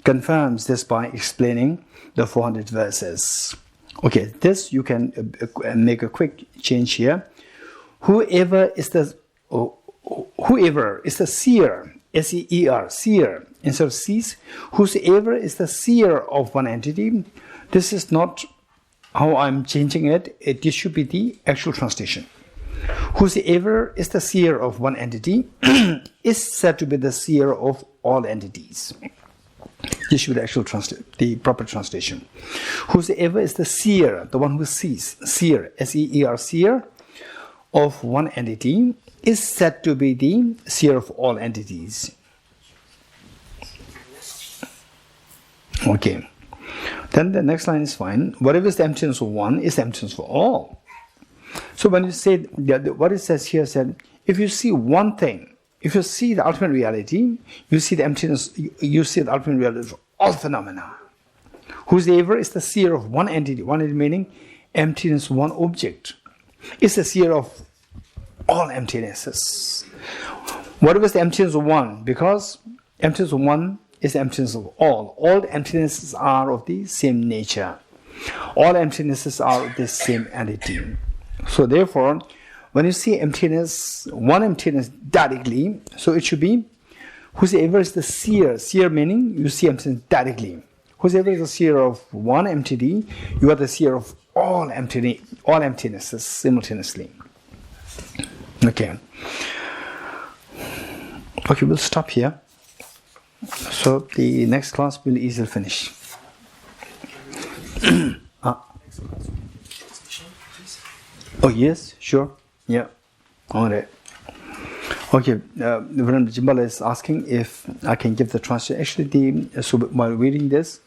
confirms this by explaining the 400 verses. Okay, this you can make a quick change here. Whoever is the seer, S-E-E-R, seer, instead of sees, whosoever is the seer of one entity, this is not how I'm changing it, it should be the actual translation. Whosoever is the seer of one entity is said to be the seer of all entities. This should be the actual the proper translation. Whosoever is the seer, the one who sees, seer, S-E-E-R, seer of one entity, is said to be the seer of all entities. Okay. Then the next line is fine. Whatever is the emptiness of one is the emptiness for all. So when you say, what it says here said, if you see one thing, if you see the ultimate reality, you see the emptiness, you see the ultimate reality of all phenomena. Whosoever is the seer of one entity meaning emptiness, one object, is the seer of all emptinesses. Whatever is the emptiness of one? Because emptiness of one is the emptiness of all. All emptinesses are of the same nature. All emptinesses are of the same entity. So therefore, when you see emptiness, one emptiness directly, so it should be whosoever is the seer. Seer meaning you see emptiness directly. Whosoever is the seer of one entity, you are the seer of all emptinesses simultaneously. Okay. Okay, we'll stop here. So the next class will easily finish. Oh yes, sure. Yeah. All right. Okay. Reverend Jimbala is asking if I can give the translation. Actually, so while reading this,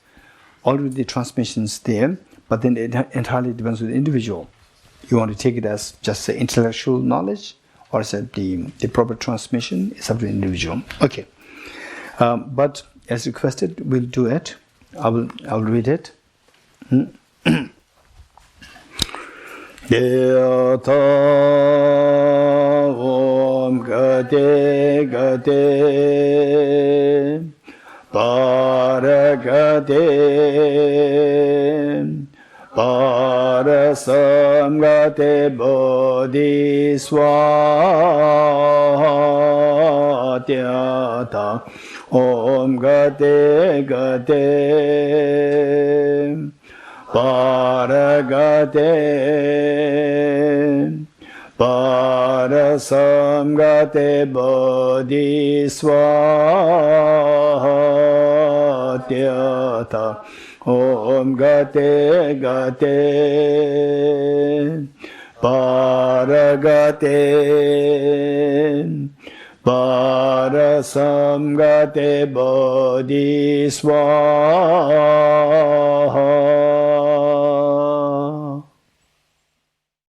already the transmission's there, but then it entirely depends on the individual. You want to take it as just the intellectual knowledge, or is it the proper transmission? It's up to the individual. Okay. But as requested, we'll do it. I'll read it. Yata Om Gate Gate Paragate Parasamgate Bodhiswatyata Om Gate Gate Paragate Parasamgate Bodhiswatyata Om Gate Gate Paragate Parasamgate Bodhiswatyata